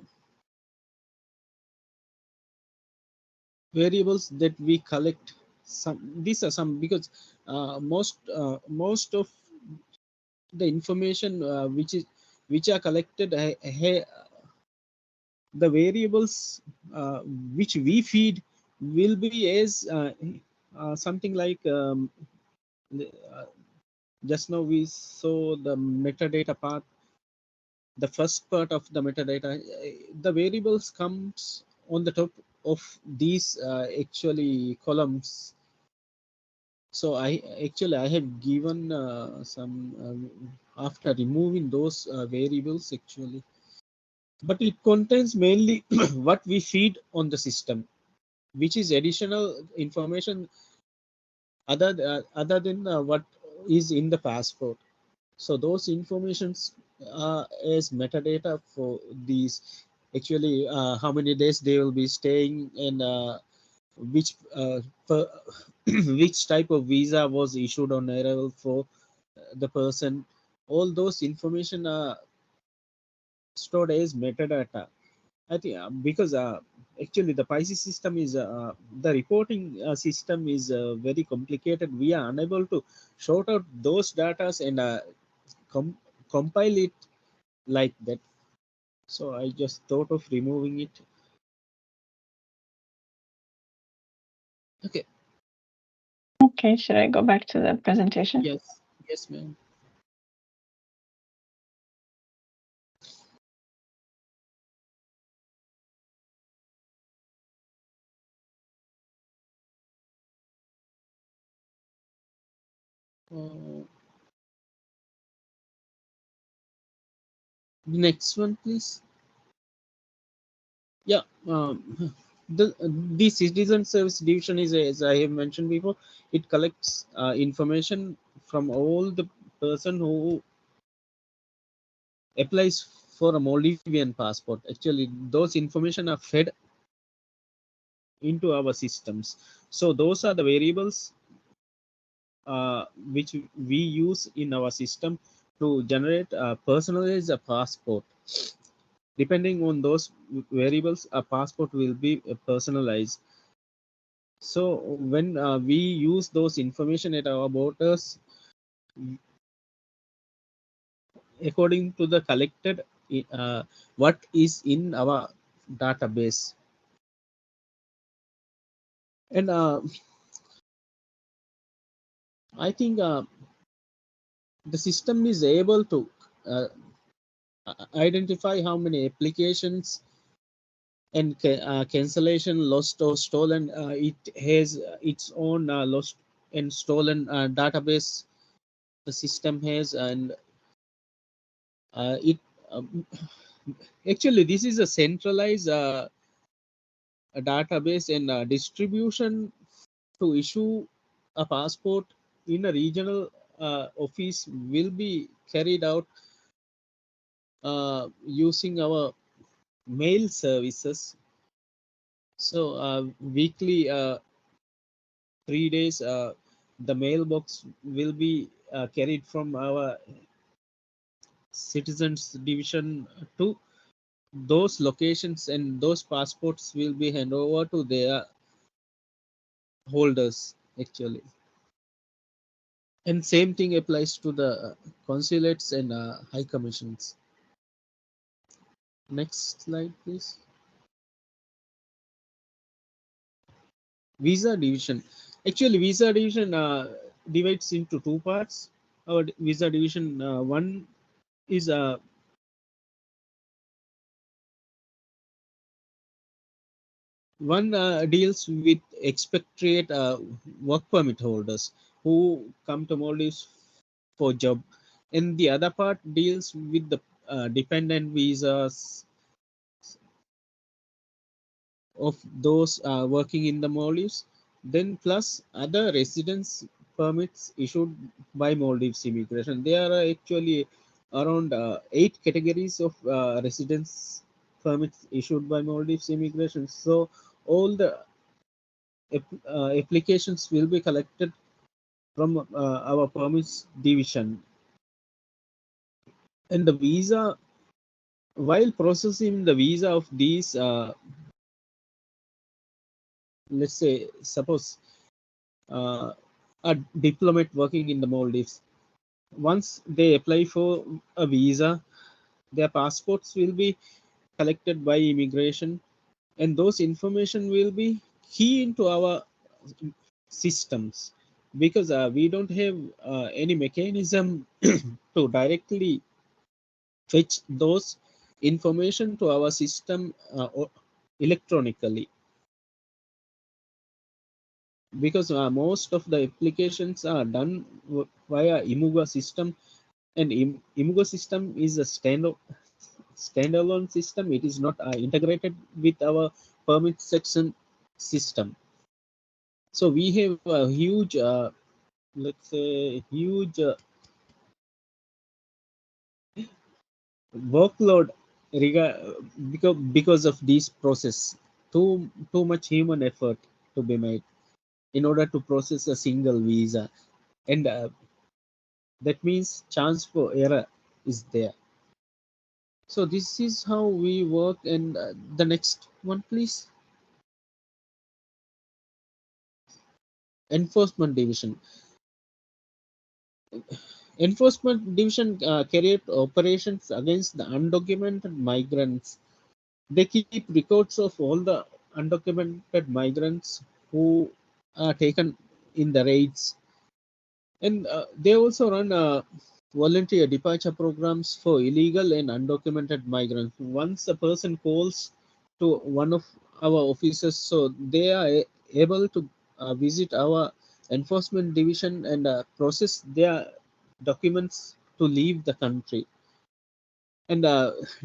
variables that we collect. These are some because most of the information which are collected, the variables which we feed will be as something like uh, just now we saw the metadata part, the first part of the metadata. The variables comes on the top of these actually columns. So I have given some after removing those variables actually, but it contains mainly what we feed on the system, which is additional information other than what is in the passport. So those informations as metadata for these actually how many days they will be staying, and which per, which type of visa was issued on arrival for the person. All those information are stored as metadata. I think because actually the Pisces system is the reporting system is very complicated. We are unable to sort out those data and com- compile it like that. So I just thought of removing it. Okay. Okay, should I go back to the presentation? Yes, ma'am. Next one, please. Yeah. The citizen service division is, as I have mentioned before, it collects information from all the person who applies for a Maldivian passport. Actually, those information are fed into our systems. So those are the variables which we use in our system to generate personalize a passport. Depending on those variables, a passport will be personalized. So when we use those information at our borders, according to the collected what is in our database, and I think the system is able to uh, identify how many applications and cancellation, lost or stolen. It has its own lost and stolen database the system has, and it actually this is a centralized a database, and distribution to issue a passport in a regional office will be carried out using our mail services. So weekly 3 days the mailbox will be carried from our citizens division to those locations, and those passports will be handed over to their holders actually. And same thing applies to the consulates and high commissions. Next slide, please. Visa division. Actually, visa division divides into two parts. Our visa division one is one deals with expatriate work permit holders who come to Maldives for job, and the other part deals with the dependent visas of those working in the Maldives, then plus other residence permits issued by Maldives immigration. There are actually around 8 categories of residence permits issued by Maldives immigration. So all the applications will be collected from our permits division. And the visa, while processing the visa of these, let's say, suppose a diplomat working in the Maldives, once they apply for a visa, their passports will be collected by immigration, and those information will be key into our systems, because we don't have any mechanism to directly fetch those information to our system electronically, because most of the applications are done via Imuga system, and Imuga system is a standalone system. It is not integrated with our permit section system. So we have a huge, let's say, huge workload because of this process. Too much human effort to be made in order to process a single visa, and that means chance for error is there. So this is how we work. And the next one, please. Enforcement division. Enforcement division carried operations against the undocumented migrants. They keep records of all the undocumented migrants who are taken in the raids, and they also run volunteer departure programs for illegal and undocumented migrants. Once a person calls to one of our officers, so they are able to visit our enforcement division and process their documents to leave the country. And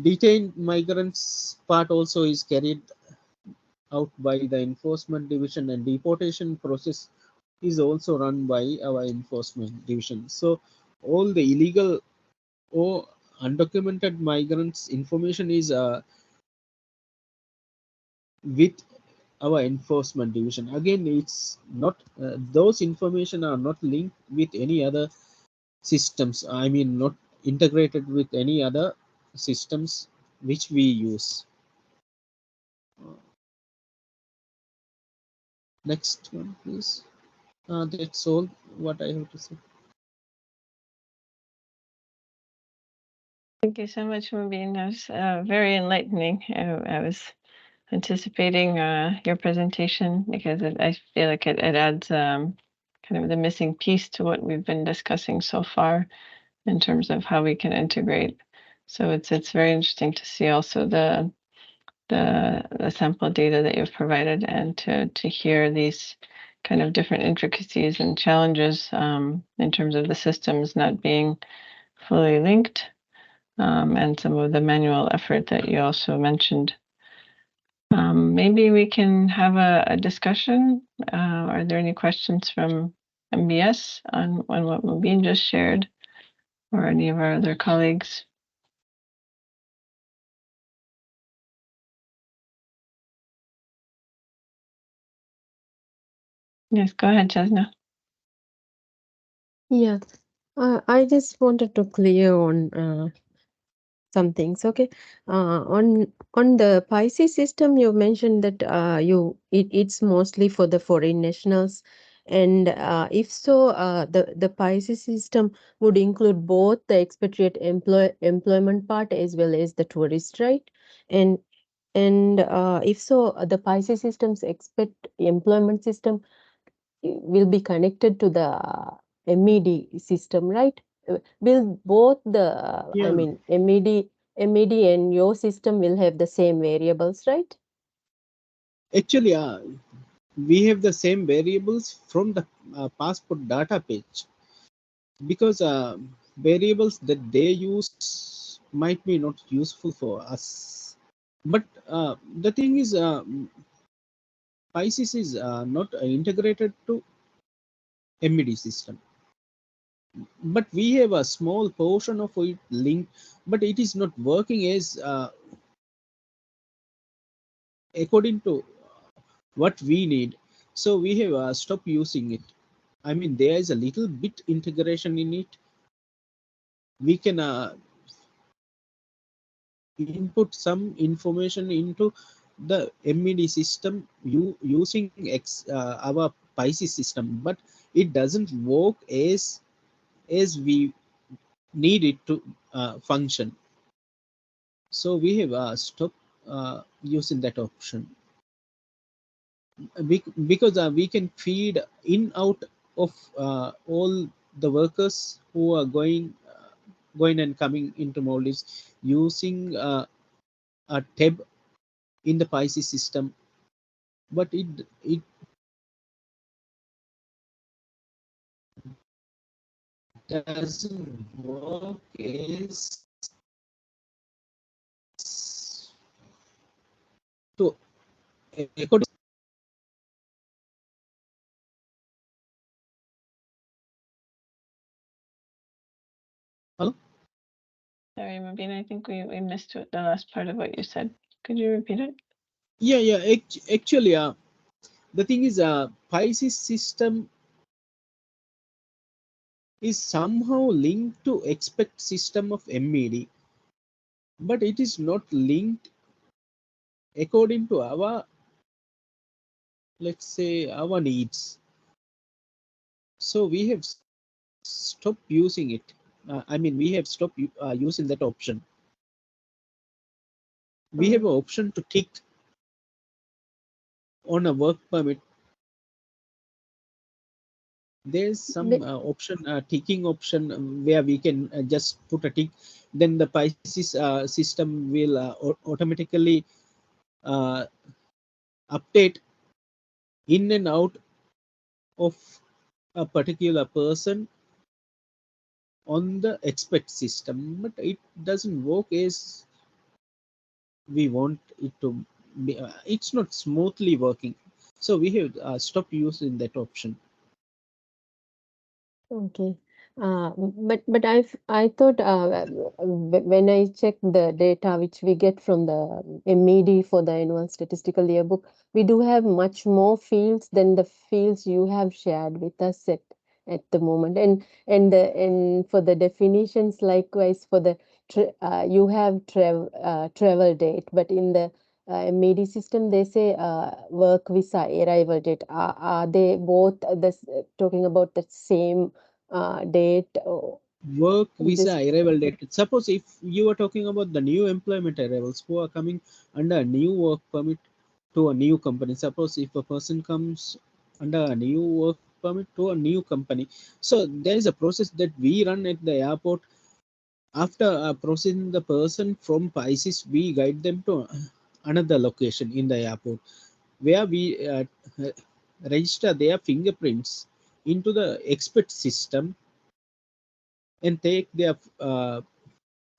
detained migrants part also is carried out by the enforcement division, and deportation process is also run by our enforcement division. So all the illegal or undocumented migrants information is with our enforcement division. Again, it's not those information are not linked with any other systems. I mean, not integrated with any other systems. which we use. Next one, please. That's all what I have to say. Thank you so much, Mubin. That was very enlightening. I was anticipating your presentation because I feel like it adds kind of the missing piece to what we've been discussing so far in terms of how we can integrate. So it's very interesting to see also the sample data that you've provided and to hear these kind of different intricacies and challenges in terms of the systems not being fully linked and some of the manual effort that you also mentioned. Maybe we can have a discussion. Are there any questions from MBS on what Mubin just shared or any of our other colleagues? Yes, go ahead, Chesna. Yeah, I just wanted to clear on some things. Okay, on the Pisces system, you mentioned that it's mostly for the foreign nationals, and if so, the Pisces system would include both the expatriate employment part as well as the tourist, right? And if so, the Pisces system's expat employment system will be connected to the MED system, right? Will both the, I Yeah, mean, MED and your system will have the same variables, right? actually, we have the same variables from the passport data page, because variables that they use might be not useful for us. But the thing is, Pisces is not integrated to MED system, but we have a small portion of it linked, but it is not working as according to what we need. So we have stopped using it. I mean, there is a little bit integration in it. We can input some information into the MED system using our Pisces system, but it doesn't work as we need it to function. So we have stopped using that option. Because we can feed in out of all the workers who are going and coming into Maldives using a tab in the Pisces system, but it doesn't work as to according. Hello? Sorry, Mubin, I think we missed the last part of what you said. Could you repeat it? Yeah. Actually, the thing is, Pisces system is somehow linked to expect system of MED, but it is not linked according to our, let's say, our needs. So we have stopped using it. I mean, we have stopped using that option. We have an option to tick on a work permit. There's some option, ticking option, where we can just put a tick. Then the Pisces system will automatically update in and out of a particular person on the expect system, but it doesn't work as we want it to be. It's not smoothly working, so we have stopped using that option. Okay. But I thought when I check the data which we get from the MED for the annual statistical yearbook, we do have much more fields than the fields you have shared with us at the moment. And for the definitions, likewise for the you have travel date, but in the MED system they say work visa arrival date. Are they both talking about the same date? Or Work visa this? arrival date. Suppose if you are talking about the new employment arrivals who are coming under a new work permit to a new company. Suppose if a person comes under a new work permit to a new company, so there is a process that we run at the airport. After processing the person from PISIS, we guide them to another location in the airport where we register their fingerprints into the expert system and take their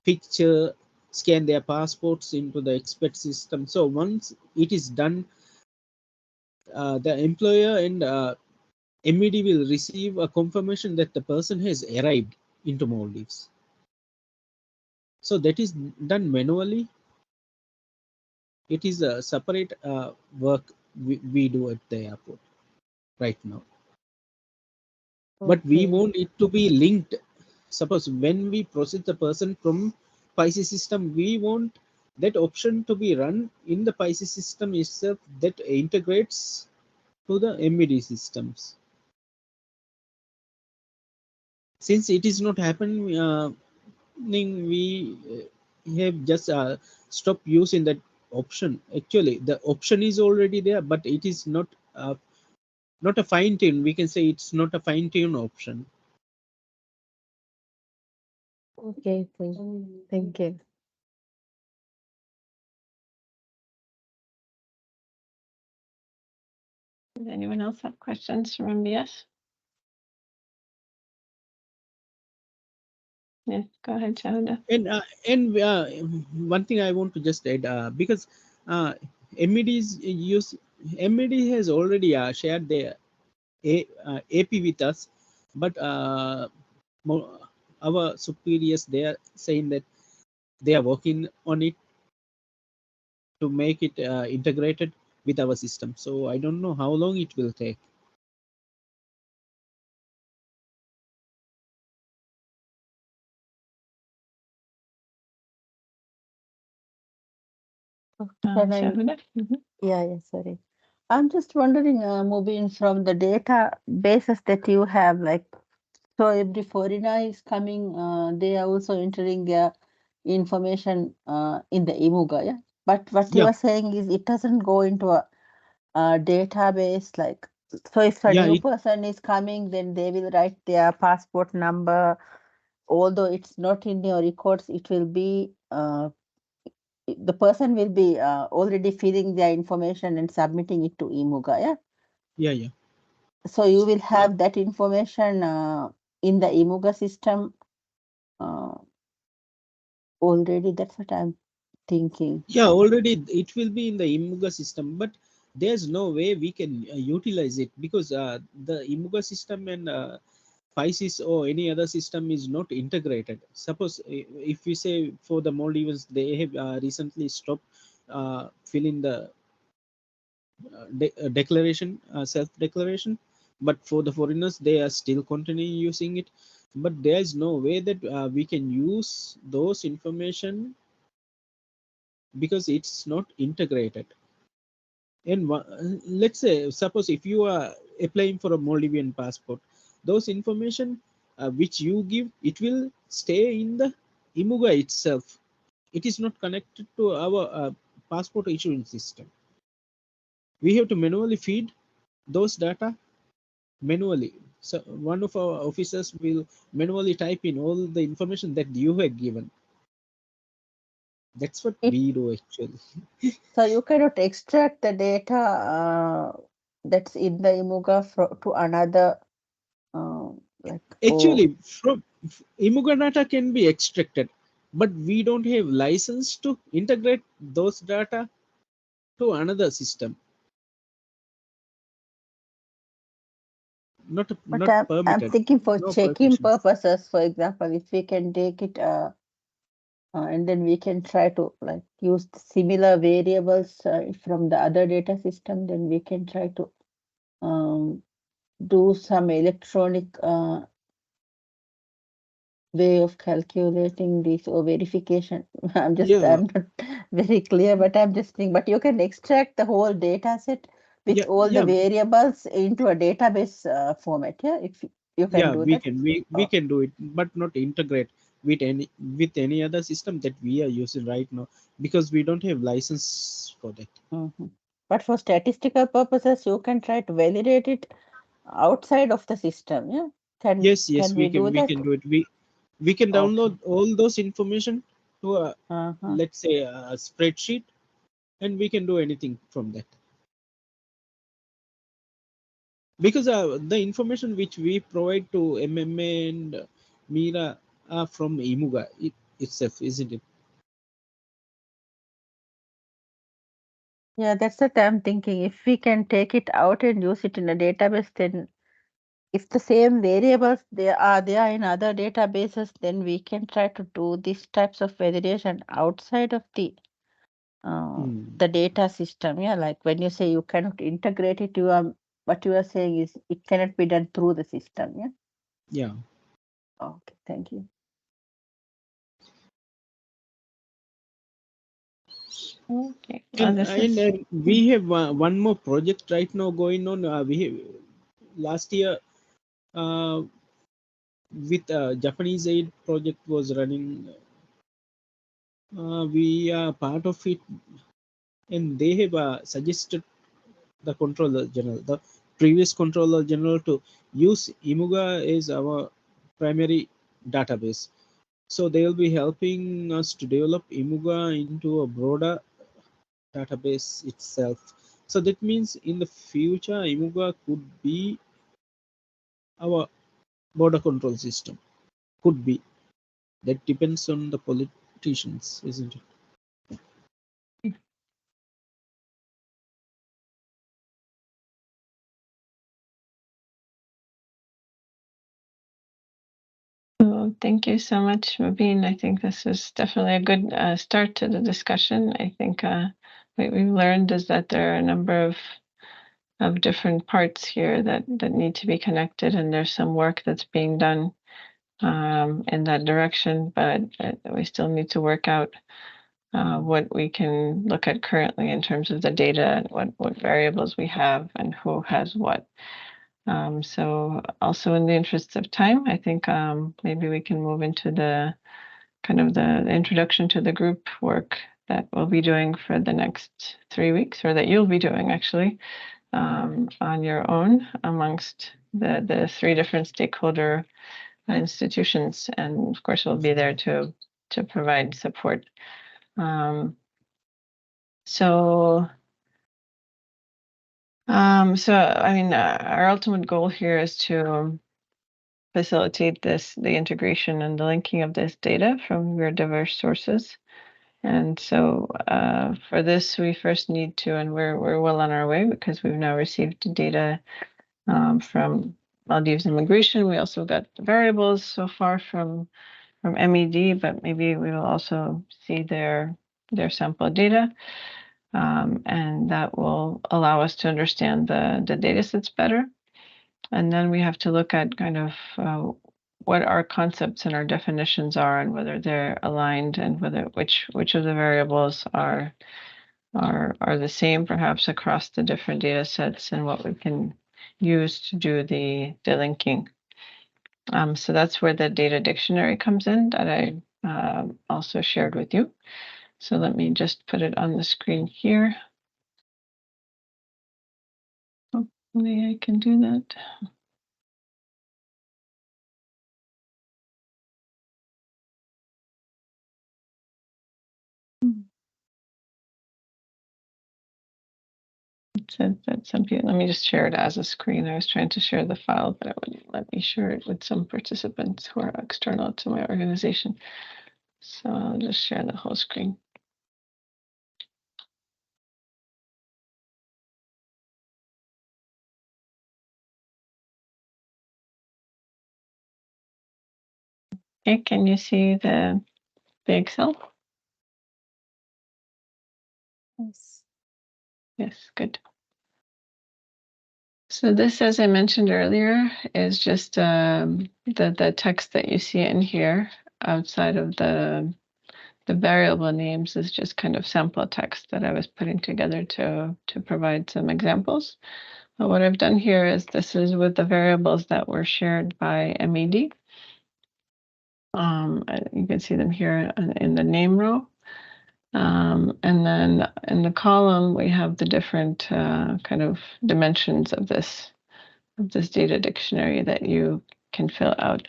picture, scan their passports into the expert system. So once it is done, the employer and MED will receive a confirmation that the person has arrived into Maldives. So that is done manually. It is a separate work we do at the airport right now. But we Okay. want it to be linked. Suppose when we process the person from PISIS system, we want that option to be run in the PISIS system itself that integrates to the MED systems. Since it is not happening, we have just stopped using that option. Actually, the option is already there, but it is not a fine tune. We can say it's not a fine tune option. Okay. Thank you. Does anyone else have questions from MBS? Yeah, go ahead, Shahuda. And one thing I want to just add, because MED's use MED has already shared their AP with us, but our superiors, they are saying that they are working on it to make it integrated with our system. So I don't know how long it will take. Can I? Shahuda? Yeah, sorry. I'm just wondering, moving from the databases that you have, like, so every foreigner is coming, they are also entering their information in the IMUGA, yeah? But what you Yeah, are saying is it doesn't go into a database, like, so if a yeah, new person is coming, then they will write their passport number, although it's not in your records, it will be the person will be already filling their information and submitting it to IMUGA, yeah? yeah. So you will have that information in the IMUGA system uh, already. That's what I'm thinking. Yeah, already it will be in the Imuga system, but there's no way we can utilize it because the Imuga system and PISIS or any other system is not integrated. Suppose if we say for the Maldives, they have recently stopped filling the declaration, self-declaration, but for the foreigners, they are still continuing using it. But there is no way that we can use those information because it's not integrated. And let's say, suppose if you are applying for a Maldivian passport, those information which you give, it will stay in the Imuga itself. It is not connected to our passport issuing system. We have to manually feed those data manually. So one of our officers will manually type in all the information that you have given. That's what It, we do actually. so you cannot extract the data that's in the IMUGA to another, uh, like, oh, Actually, from Imuga data can be extracted, but we don't have license to integrate those data to another system. Not but not I'm permitted. thinking for No checking permissions. purposes, for example, if we can take it and then we can try to, like, use similar variables from the other data system, then we can try to um, do some electronic way of calculating this or verification? I'm not very clear, but I'm just thinking, but you can extract the whole data set with all the variables into a database format, yeah? If you can do that. We can do it, but not integrate with any other system that we are using right now, because we don't have license for that. But for statistical purposes, you can try to validate it outside of the system, yeah? Yes, Can we do we that? can do it. We can download all those information to a let's say a spreadsheet, and we can do anything from that, because the information which we provide to MMA and Mira are from Imuga itself, isn't it? Yeah, that's what I'm thinking. If we can take it out and use it in a database, then if the same variables they are there in other databases, then we can try to do these types of validation outside of the data system. Yeah, like when you say you cannot integrate it, what you are saying is it cannot be done through the system. Yeah. Yeah. Okay, thank you. Okay. And we have one more project right now going on. We have last year with Japanese aid project was running. We are part of it, and they have suggested the previous controller general, to use Imuga as our primary database. So they will be helping us to develop Imuga into a broader database itself. So that means in the future, Imuga could be our border control system. Could be. That depends on the politicians, isn't it? Well, thank you so much, Mabeen. I think this is definitely a good start to the discussion. I think what we've learned is that there are a number of different parts here that need to be connected, and there's some work that's being done in that direction, but we still need to work out what we can look at currently in terms of the data and what variables we have and who has what. So also in the interest of time, I think maybe we can move into the kind of the introduction to the group work that we'll be doing for the next 3 weeks, or that you'll be doing actually on your own amongst the three different stakeholder institutions, and of course we'll be there to provide support. So I mean, our ultimate goal here is to facilitate the integration and the linking of this data from your diverse sources. And so for this, we first need to, and we're well on our way, because we've now received data from Maldives Immigration. We also got the variables so far from MED, but maybe we will also see their sample data. And that will allow us to understand the data sets better. And then we have to look at kind of what our concepts and our definitions are, and whether they're aligned, and which of the variables are the same perhaps across the different data sets, and what we can use to do the linking. So that's where the data dictionary comes in, that I also shared with you. So let me just put it on the screen here. Hopefully I can do that. It said that some people, let me just share it as a screen. I was trying to share the file, but it wouldn't let me share it with some participants who are external to my organization. So I'll just share the whole screen. Okay, can you see the Excel? Yes. Yes, good. So this, as I mentioned earlier, is just the text that you see in here outside of the variable names is just kind of sample text that I was putting together to provide some examples. But what I've done here is this is with the variables that were shared by MED. You can see them here in the name row. And then in the column, we have the different kind of dimensions of this data dictionary that you can fill out.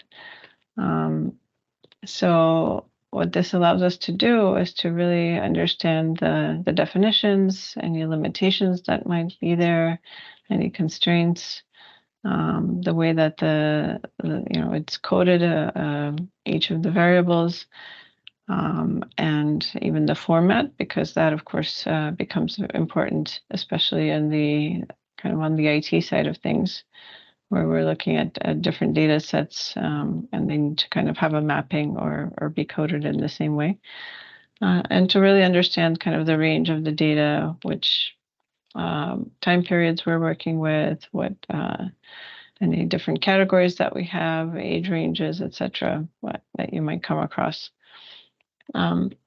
So what this allows us to do is to really understand the definitions, any limitations that might be there, any constraints, the way that it's coded, each of the variables, and even the format, because that of course becomes important, especially in the kind of on the IT side of things, where we're looking at different data sets, and they need to kind of have a mapping or be coded in the same way. And to really understand kind of the range of the data, which time periods we're working with, what any different categories that we have, age ranges, etc., that you might come across.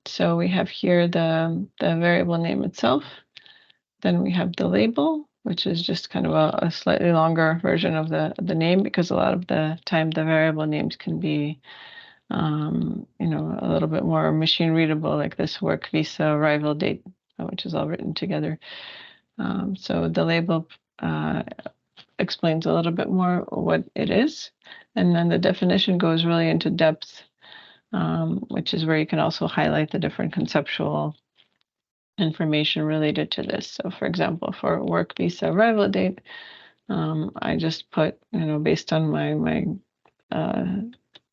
So we have here the variable name itself. Then we have the label, which is just kind of a slightly longer version of the name, because a lot of the time the variable names can be, a little bit more machine readable, like this work visa arrival date, which is all written together. So the label explains a little bit more what it is. And then the definition goes really into depth, which is where you can also highlight the different conceptual information related to this. So for example, for work visa arrival date, I just put, based on my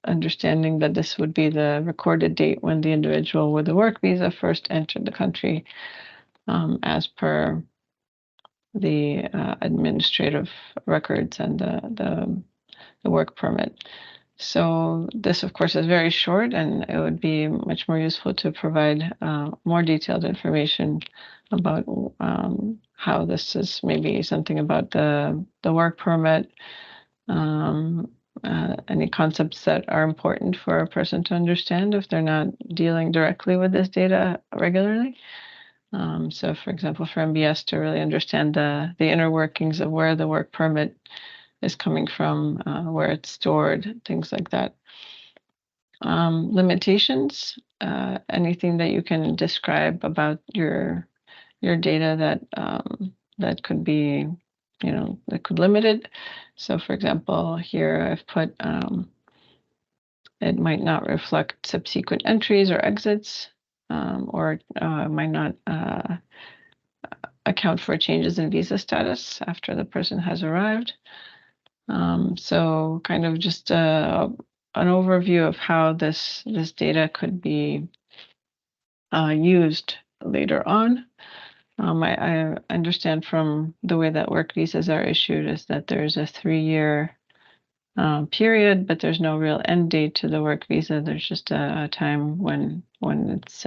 understanding that this would be the recorded date when the individual with the work visa first entered the country, as per the administrative records and the work permit. So this, of course, is very short, and it would be much more useful to provide more detailed information about how this is maybe something about the work permit, any concepts that are important for a person to understand if they're not dealing directly with this data regularly. So, for example, for MBS to really understand the inner workings of where the work permit is coming from, where it's stored, things like that. Limitations, anything that you can describe about your data that could be, that could limit it. So, for example, here I've put it might not reflect subsequent entries or exits, or might not account for changes in visa status after the person has arrived. So kind of just an overview of how this data could be used later on. I understand from the way that work visas are issued is that there's a 3-year period, but there's no real end date to the work visa. There's just a time when it's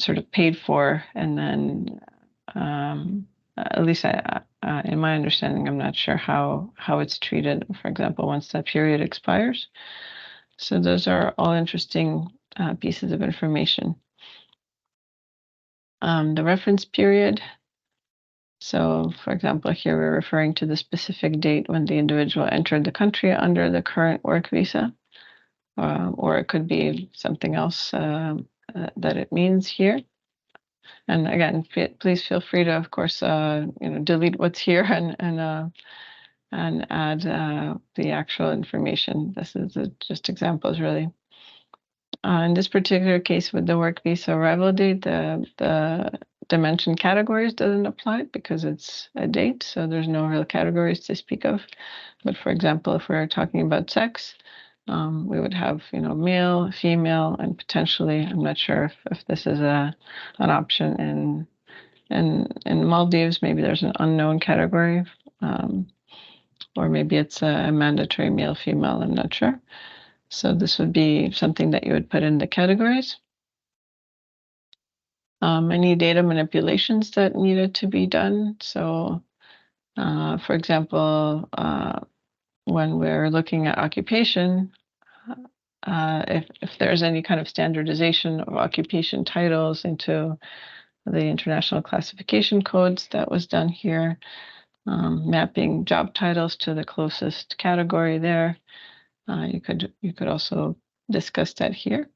sort of paid for, and then at least in my understanding, I'm not sure how it's treated, for example, once that period expires. So those are all interesting pieces of information. The reference period. So, for example, here we're referring to the specific date when the individual entered the country under the current work visa, or it could be something else that it means here. And again, please feel free to, of course, delete what's here and add the actual information. This is just examples, really. In this particular case, with the work visa arrival date, the dimension categories doesn't apply because it's a date, so there's no real categories to speak of. But for example, if we're talking about sex, we would have, male, female, and potentially, I'm not sure if this is an option in Maldives, maybe there's an unknown category, or maybe it's a mandatory male, female, I'm not sure. So this would be something that you would put in the categories. Any data manipulations that needed to be done. So For example, when we're looking at occupation, if there's any kind of standardization of occupation titles into the international classification codes, that was done here, mapping job titles to the closest category there. You could also discuss that here.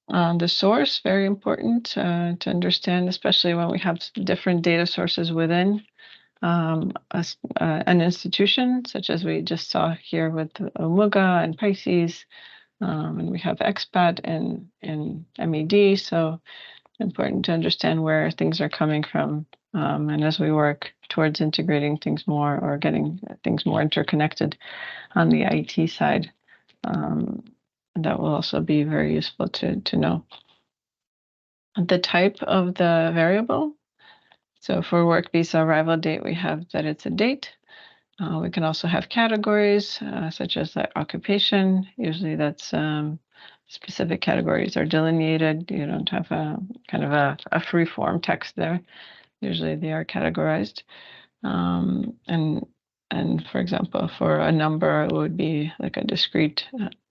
The source, very important to understand, especially when we have different data sources within an institution, such as we just saw here with Muga and Pisces, and we have expat and MED. So important to understand where things are coming from, and as we work towards integrating things more or getting things more interconnected on the IT side, that will also be very useful to know. The type of the variable. So for work visa arrival date, we have that it's a date. We can also have categories such as like occupation. Usually that's specific categories are delineated. You don't have a kind of a free form text there. Usually they are categorized. And for example, for a number, it would be like a discrete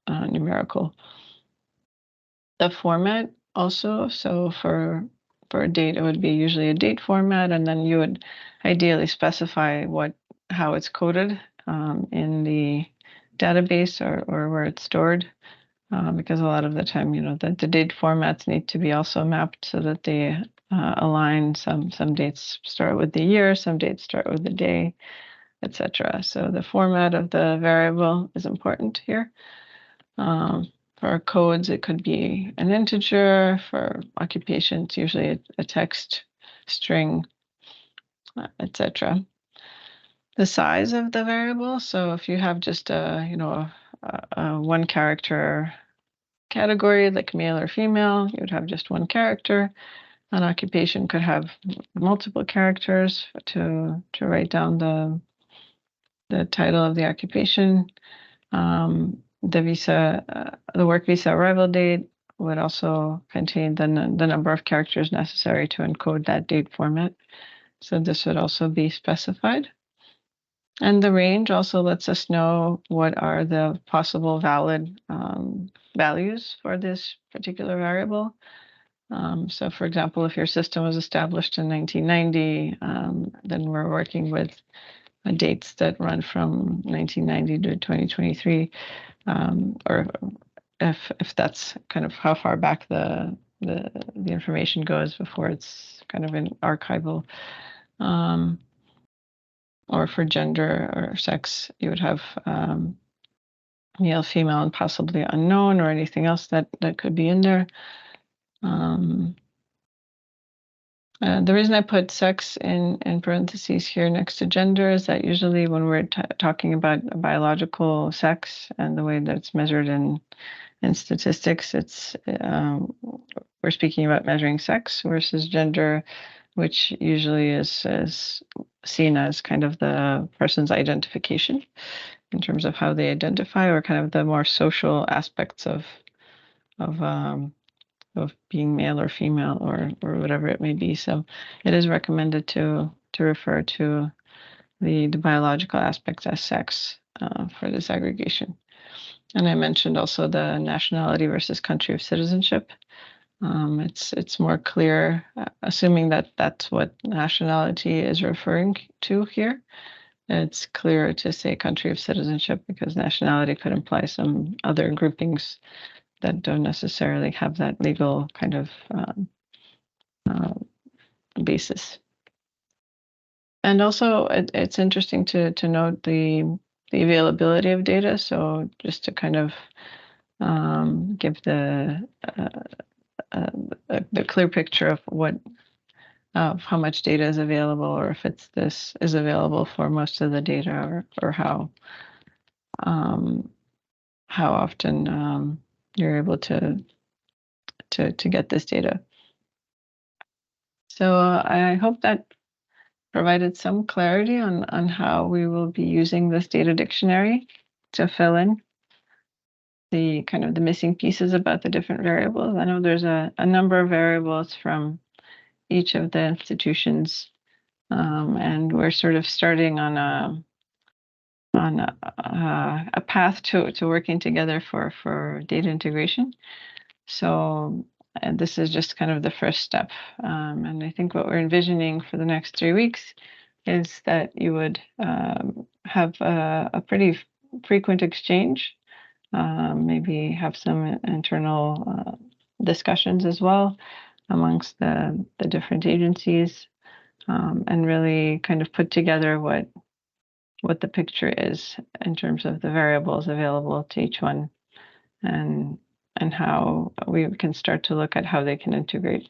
numerical. The format also, so for a date, it would be usually a date format, and then you would ideally specify how it's coded in the database or where it's stored, because a lot of the time, the date formats need to be also mapped so that they align. Some dates start with the year, some dates start with the day, etc. So the format of the variable is important here. For codes, it could be an integer. For occupation, it's usually a text string, etc. The size of the variable. So if you have just a one character category like male or female, you would have just one character. An occupation could have multiple characters to write down the title of the occupation. The work visa arrival date would also contain the number of characters necessary to encode that date format. So this would also be specified. And the range also lets us know what are the possible valid values for this particular variable. So for example, if your system was established in 1990, then we're working with dates that run from 1990 to 2023. Or if that's kind of how far back the information goes before it's kind of in archival, or for gender or sex, you would have male, female, and possibly unknown, or anything else that could be in there. The reason I put sex in parentheses here next to gender is that usually when we're talking about biological sex and the way that it's measured in statistics, it's we're speaking about measuring sex versus gender, which usually is seen as kind of the person's identification in terms of how they identify, or kind of the more social aspects of being male or female or whatever it may be. So it is recommended to refer to the biological aspects as sex for this aggregation. And I mentioned also the nationality versus country of citizenship. It's more clear, assuming that that's what nationality is referring to here. It's clearer to say country of citizenship because nationality could imply some other groupings that don't necessarily have that legal kind of basis. And also, it's interesting to note the availability of data. So just to kind of give the clear picture of how much data is available, or if this is available for most of the data, or how often you're able to get this data. So I hope that provided some clarity on how we will be using this data dictionary to fill in the kind of the missing pieces about the different variables. I know there's a number of variables from each of the institutions And we're sort of starting on a path to working together for data integration. So and this is just kind of the first step. And I think what we're envisioning for the next 3 weeks is that you would have a pretty frequent exchange, maybe have some internal discussions as well amongst the different agencies, and really kind of put together what the picture is in terms of the variables available to each one, and how we can start to look at how they can integrate.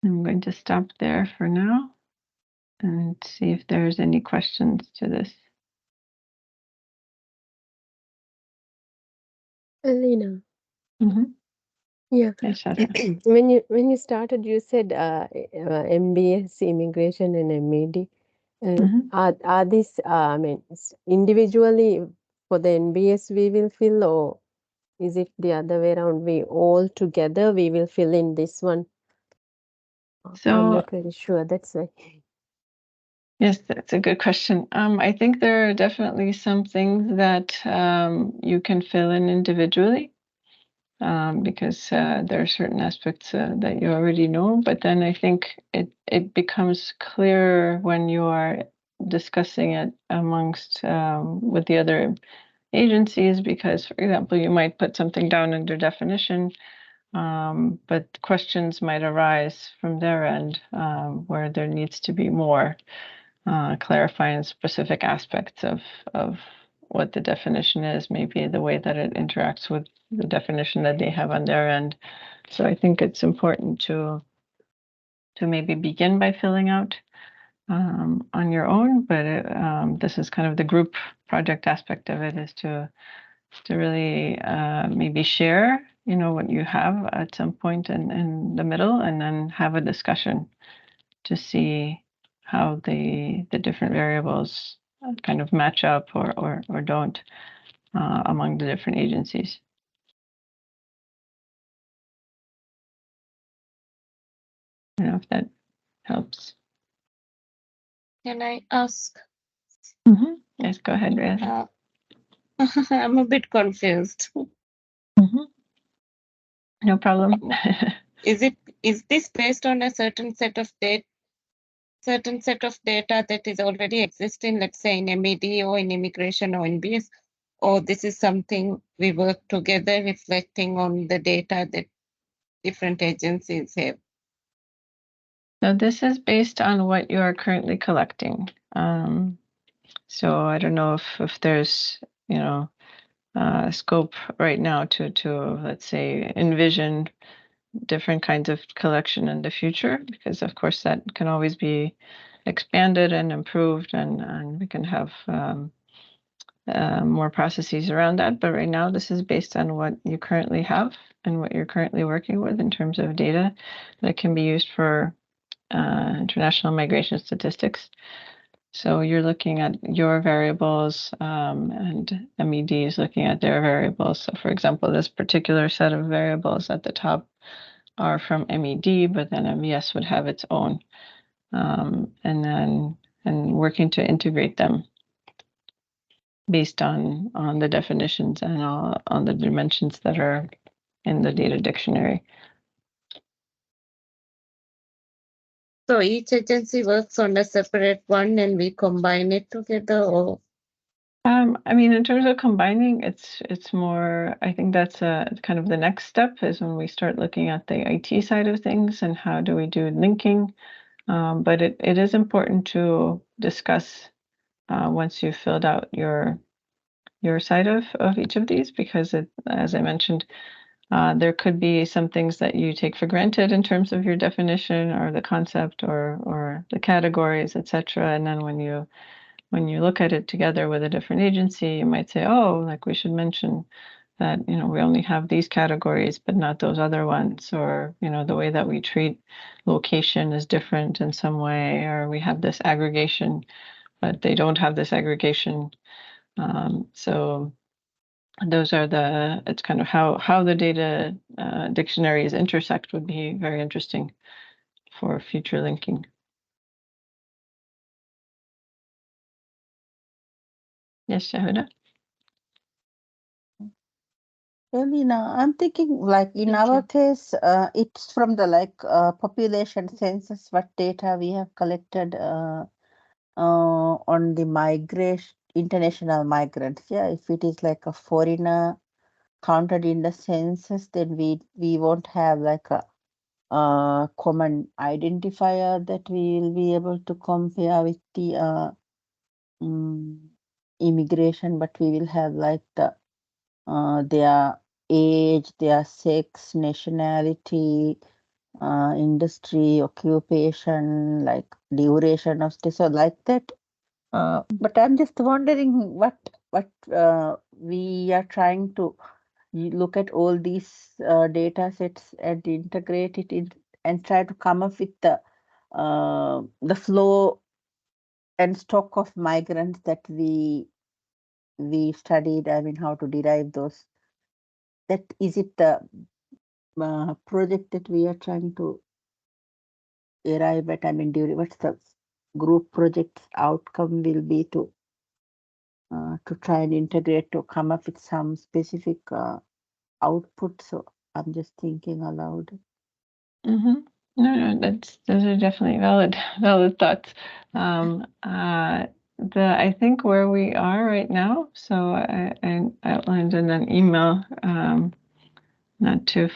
I'm going to stop there for now and see if there's any questions to this. Alina. Mm-hmm. Yeah. Yes, Shasta. When you started, you said MBS immigration and MED. Mhm. Are these I mean individually for the NBS we will fill, or is it the other way around? We all together we will fill in this one. I'm So not very sure. That's why. yes, that's a good question. I think there are definitely some things that you can fill in individually, because there are certain aspects that you already know. But then I think it becomes clearer when you are discussing it amongst with the other agencies, because, for example, you might put something down under definition, but questions might arise from their end, where there needs to be more clarifying specific aspects of what the definition is, maybe the way that it interacts with the definition that they have on their end. So I think it's important to maybe begin by filling out on your own, but this is kind of the group project aspect of it, is to really maybe share, what you have at some point in the middle, and then have a discussion to see how the different variables kind of match up or don't among the different agencies. I don't know if that helps. Can I ask? Mm-hmm. Yes, go ahead, Rhea. I'm a bit confused. Mm-hmm. No problem. Is this based on a certain set of data that is already existing, let's say in MED or in immigration or in BS, or this is something we work together reflecting on the data that different agencies have? So this is based on what you are currently collecting. So I don't know if there's, scope right now to let's say envision different kinds of collection in the future, because of course that can always be expanded and improved, and we can have more processes around that. But right now, this is based on what you currently have and what you're currently working with in terms of data that can be used for international migration statistics. So you're looking at your variables, and MED is looking at their variables. So for example, this particular set of variables at the top are from MED, but then MES would have its own, and working to integrate them based on the definitions and on the dimensions that are in the data dictionary. So each agency works on a separate one and we combine it together, or? I mean, in terms of combining, it's more, I think that's kind of the next step, is when we start looking at the IT side of things and how do we do linking. But it is important to discuss once you've filled out your side of each of these, because as I mentioned, there could be some things that you take for granted in terms of your definition or the concept or the categories, etc. And then when you look at it together with a different agency, you might say, oh, like we should mention that, we only have these categories, but not those other ones, or, the way that we treat location is different in some way, or we have this aggregation, but they don't have this aggregation. So those are it's kind of how the data dictionaries intersect would be very interesting for future linking. Yes, Shahuda? I'm thinking like in Thank our you. case, it's from the population census, what data we have collected on the migration, international migrants. Yeah, if it is like a foreigner counted in the census, then we won't have like a common identifier that we will be able to compare with the immigration, but we will have like their age, their sex, nationality, industry, occupation, like duration of stay, so like that. But I'm just wondering what we are trying to look at all these data sets and integrate it in and try to come up with the flow and stock of migrants that we studied. I mean, how to derive those. That is it the project that we are trying to arrive at? I mean, during what's the group project's outcome will be to try and integrate to come up with some specific output. So I'm just thinking aloud. Mm-hmm. No, those are definitely valid thoughts. I think where we are right now, so I outlined in an email not too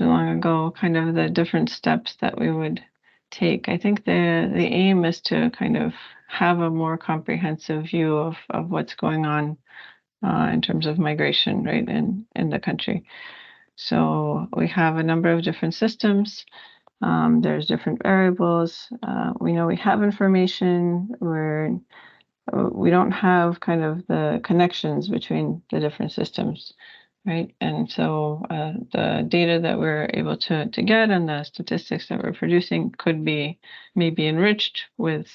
long ago, kind of the different steps that we would take. I think the aim is to kind of have a more comprehensive view of what's going on in terms of migration, right, in the country. So we have a number of different systems. There's different variables. We know we have information. We don't have kind of the connections between the different systems, right? And so the data that we're able to get and the statistics that we're producing could be maybe enriched with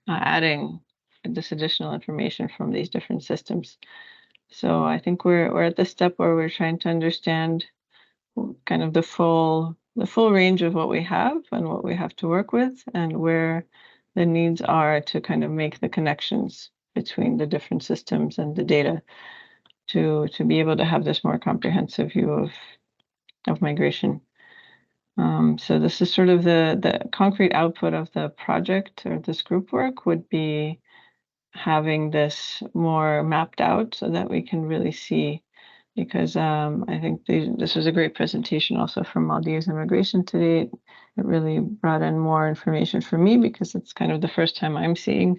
adding this additional information from these different systems. So I think we're at the step where we're trying to understand kind of the full range of what we have and what we have to work with, and where the needs are to kind of make the connections between the different systems and the data to be able to have this more comprehensive view of migration. So this is sort of the concrete output of the project, or this group work would be having this more mapped out so that we can really see, because I think this was a great presentation also from Maldives Immigration today. It really brought in more information for me, because it's kind of the first time I'm seeing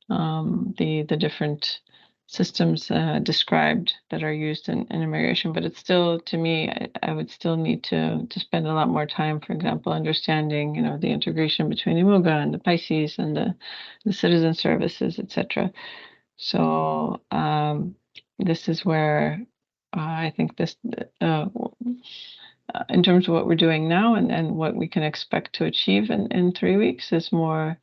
the different systems described that are used in immigration. But it's still, to me, I would still need to spend a lot more time, for example, understanding, the integration between IMUGA and the Pisces and the citizen services, etc. So this is where I think this, in terms of what we're doing now and what we can expect to achieve in 3 weeks, is more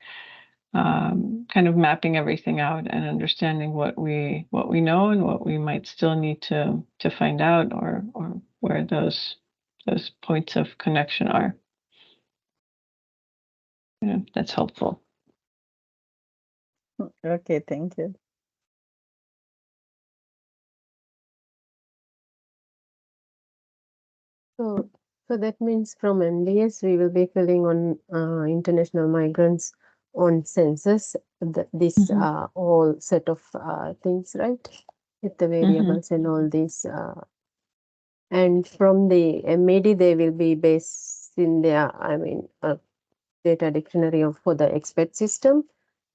kind of mapping everything out and understanding what we know and what we might still need to find out, or where those points of connection are. That's helpful. Okay, thank you. So that means from MDS we will be filling on international migrants on census, this whole set of things, right? With the variables and all these. And from the MAD they will be based in their, data dictionary for the expert system.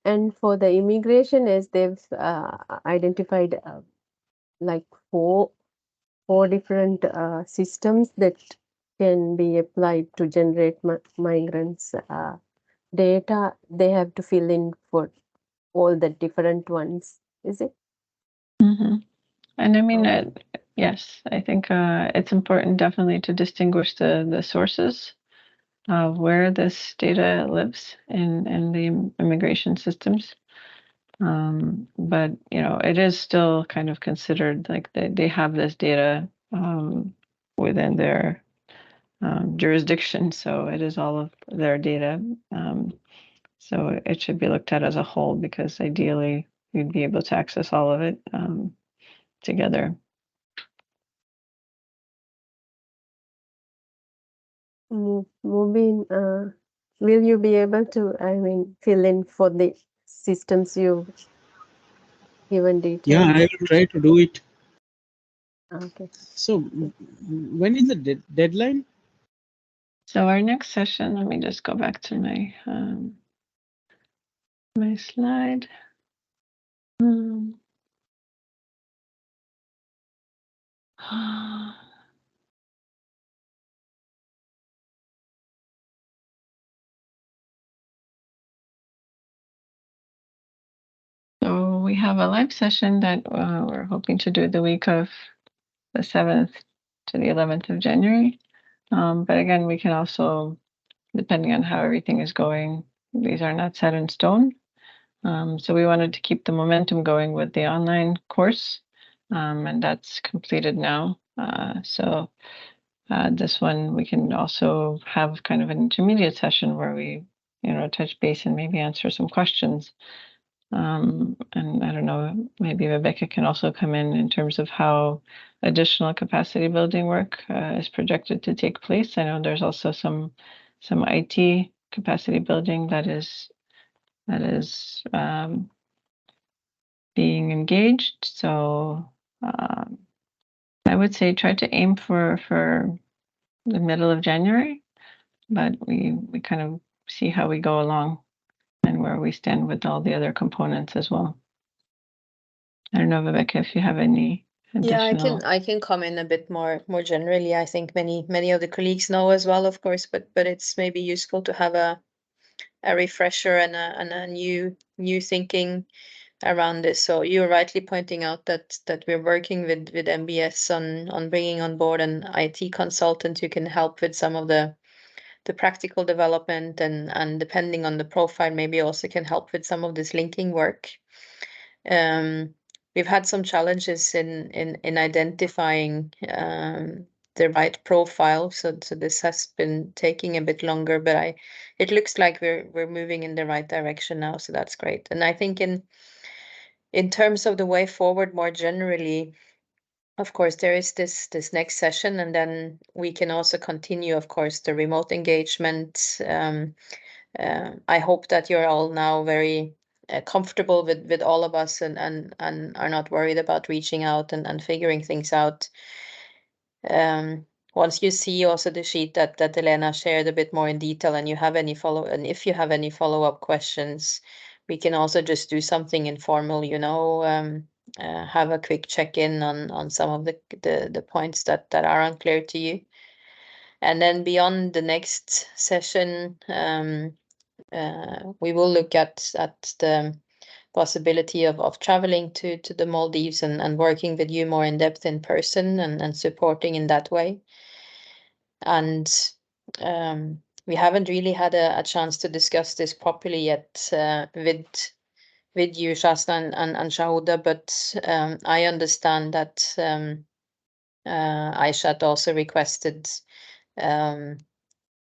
And for the immigration, as they've identified like four different systems that can be applied to generate migrants data. They have to fill in for all the different ones, is it? And I mean, Oh. yes, I think it's important definitely to distinguish the sources of where this data lives in the immigration systems. But it is still kind of considered like they have this data within their jurisdiction, so it is all of their data. So it should be looked at as a whole, because ideally we'd be able to access all of it together. Mubin, will you be able to, fill in for the systems you've given Yeah, details? I will try to do it. Okay. So, when is the deadline? So our next session, let me just go back to my slide. So we have a live session that we're hoping to do the week of the 7th to the 11th of January. But again, we can also, depending on how everything is going, these are not set in stone. So we wanted to keep the momentum going with the online course, and that's completed now. So this one we can also have kind of an intermediate session where we, touch base and maybe answer some questions. And I don't know, maybe Rebecca can also come in terms of how additional capacity building work is projected to take place. I know there's also some IT capacity building that is being engaged. So I would say try to aim for the middle of January, but we kind of see how we go along and where we stand with all the other components as well. I don't know, Rebecca, if you have any Yeah, additional. I can comment a bit more generally. I think many of the colleagues know as well, of course, but it's maybe useful to have a refresher and a new thinking around this. So you're rightly pointing out that we're working with MBS on bringing on board an IT consultant who can help with some of the practical development, and depending on the profile, maybe also can help with some of this linking work. We've had some challenges in identifying the right profile, so this has been taking a bit longer, but it looks like we're moving in the right direction now, so that's great. And I think in terms of the way forward more generally, of course, there is this next session, and then we can also continue, of course, the remote engagement. I hope that you're all now very comfortable with all of us, and are not worried about reaching out and figuring things out. Once you see also the sheet that Elena shared a bit more in detail, and if you have any follow-up questions, we can also just do something informal, have a quick check-in on some of the points that are unclear to you. And then beyond the next session, we will look at the possibility of traveling to the Maldives and working with you more in depth in person, and supporting in that way. And we haven't really had a chance to discuss this properly yet with you, Shasta and Shahuda, but I understand that Aishat also requested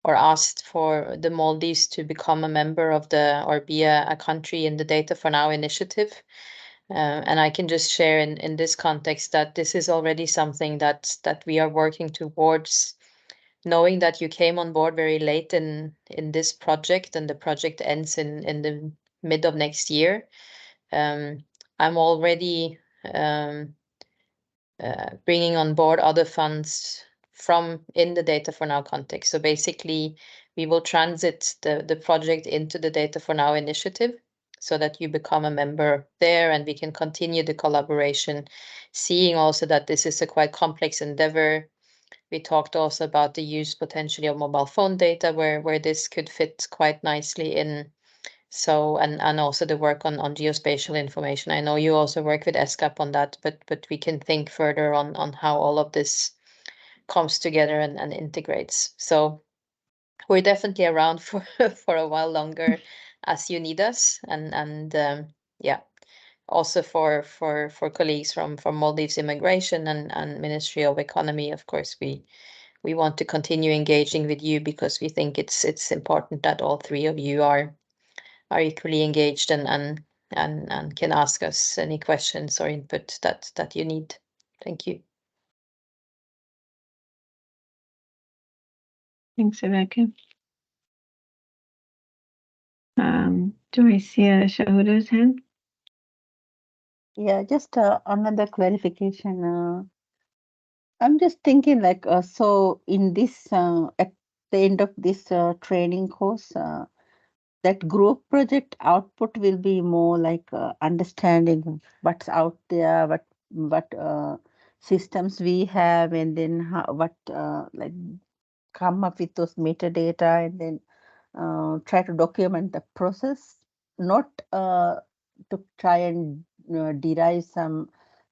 or asked for the Maldives to become a member of or be a country in the Data for Now initiative. And I can just share in this context that this is already something that we are working towards, knowing that you came on board very late in this project, and the project ends in the mid of next year. I'm already bringing on board other funds from in the Data for Now context. So basically, we will transit the project into the Data for Now initiative, so that you become a member there, and we can continue the collaboration, seeing also that this is a quite complex endeavor. We talked also about the use potentially of mobile phone data, where this could fit quite nicely in. So, and also the work on geospatial information. I know you also work with ESCAP on that, but we can think further on how all of this comes together and integrates. So we're definitely around for for a while longer as you need us, and yeah, also for colleagues from Maldives Immigration and Ministry of Economy, of course, we want to continue engaging with you because we think it's important that all three of you are equally engaged and can ask us any questions or input that you need. Thank you. Thanks, Rebecca. Do I see a Shahuda's hand? Yeah, just another clarification. I'm just thinking like, so in this, at the end of this training course, that group project output will be more like understanding what's out there, what systems we have, and then what like come up with those metadata, and then try to document the process, not to try and derive some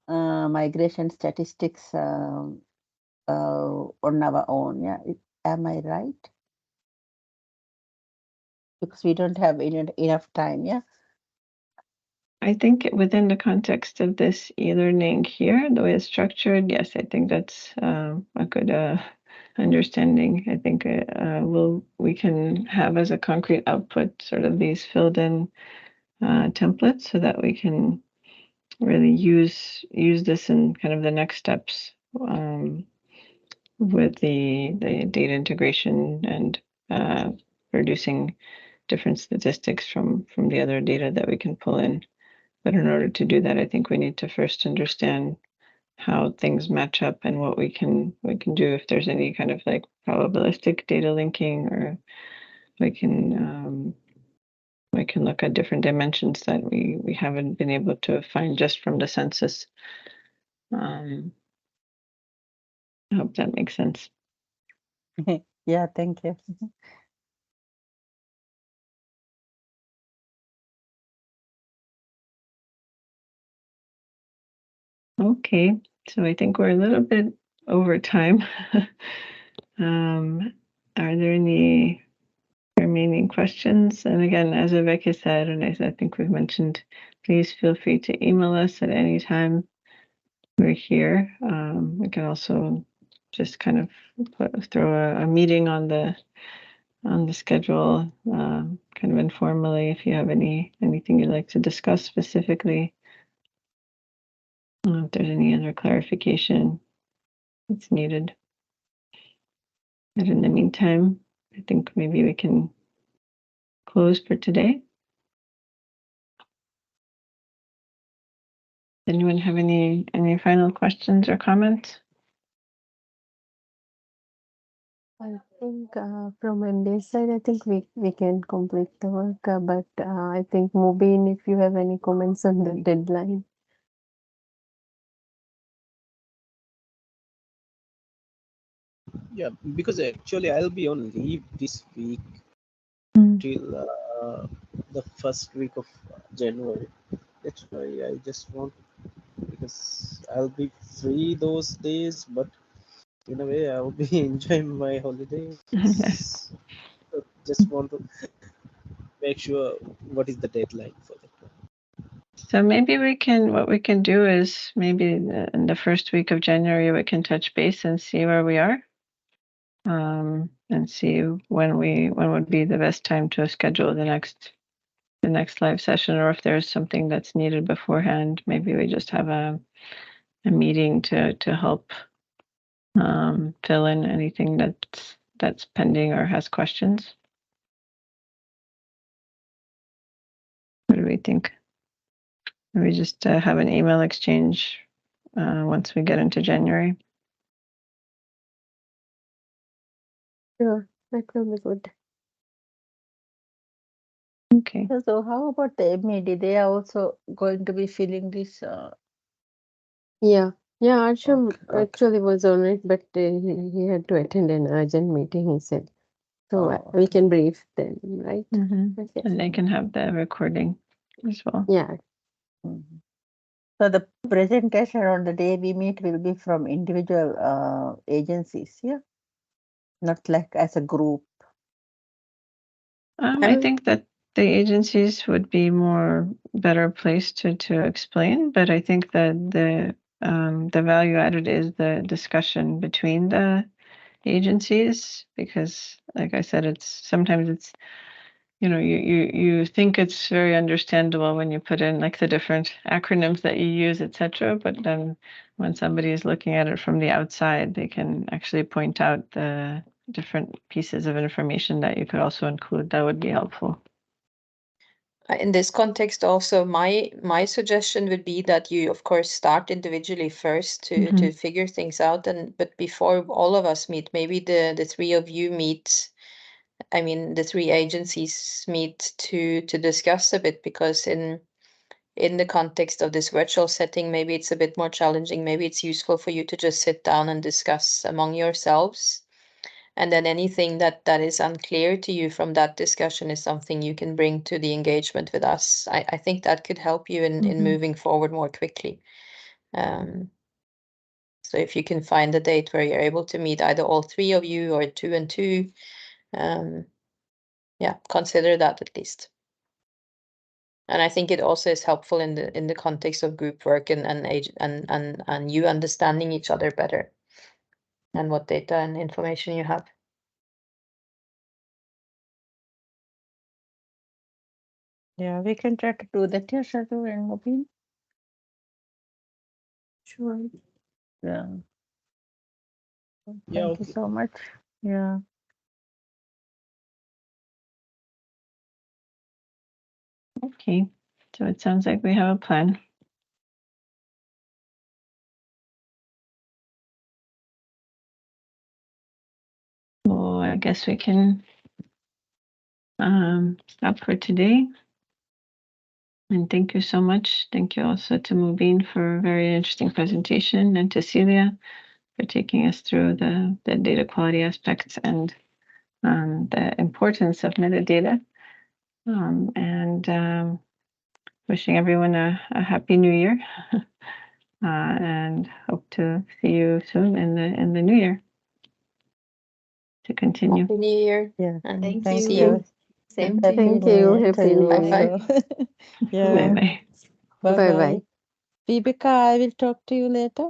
migration statistics on our own. Yeah, am I right? Because we don't have enough time. Yeah. I think within the context of this e-learning here, the way it's structured, yes, I think that's a good understanding. I think we can have as a concrete output sort of these filled in templates so that we can really use this in kind of the next steps with the data integration and producing different statistics from the other data that we can pull in. But in order to do that, I think we need to first understand how things match up and what we can do if there's any kind of like probabilistic data linking, or we can look at different dimensions that we haven't been able to find just from the census. I hope that makes sense. Yeah, thank you. Okay, so I think we're a little bit over time. Are there any remaining questions? And again, as Rebecca said, and I think we've mentioned, please feel free to email us at any time. We're here. We can also just kind of throw a meeting on the schedule, kind of informally, if you have anything you'd like to discuss specifically. If there's any other clarification that's needed. But in the meantime, I think maybe we can close for today. Anyone have any final questions or comments? I think from MBA side, I think we can complete the work, but I think Mubin, if you have any comments on the deadline. Yeah, because actually I'll be on leave this week till the first week of January. That's why I just want, because I'll be free those days, but in a way I'll be enjoying my holidays. So just want to make sure what is the deadline for that one. So maybe what we can do is maybe in the first week of January, we can touch base and see where we are. And see when would be the best time to schedule the next live session, or if there's something that's needed beforehand, maybe we just have a meeting to help fill in anything that's pending or has questions. What do we think? We just have an email exchange once we get into January. Sure, that will be good. Okay. So how about the MED? They are also going to be filling this. Yeah, Arsham Okay. actually was on it, but he had to attend an urgent meeting, he said. So Oh, we can brief them, right? Okay. And they can have the recording as well. Yeah. Mhm. So the presentation on the day we meet will be from individual agencies, yeah? Not like as a group. I think that the agencies would be more better placed to explain, but I think that the value added is the discussion between the agencies, because like I said, it's sometimes it's, you think it's very understandable when you put in like the different acronyms that you use, etc. But then when somebody is looking at it from the outside, they can actually point out the different pieces of information that you could also include. That would be helpful. In this context, also my suggestion would be that you, of course, start individually first to figure things out, but before all of us meet, maybe the three of you meet. I mean, the three agencies meet to discuss a bit, because in the context of this virtual setting, maybe it's a bit more challenging. Maybe it's useful for you to just sit down and discuss among yourselves. And then anything that is unclear to you from that discussion is something you can bring to the engagement with us. I think that could help you in moving forward more quickly. So if you can find a date where you're able to meet either all three of you or 2 and 2, yeah, consider that at least. And I think it also is helpful in the context of group work and you understanding each other better and what data and information you have. Yeah, we can try to do that, yeah, Shadu and Mubin. Sure. Yeah. Yeah, Thank you okay. so much. Yeah. Okay, so it sounds like we have a plan. So I guess we can stop for today. And thank you so much. Thank you also to Mubin for a very interesting presentation, and to Celia for taking us through the data quality aspects and the importance of metadata. And wishing everyone a happy new year. And hope to see you soon in the new year to continue. Happy New Year. Yeah. And Thank Thank see you. you. Same to Happy you. Thank you. New Year to Happy you New Bye bye. Year. also. Bye Yeah. bye. Bye Bye bye. bye. Vibeka, I will talk to you later.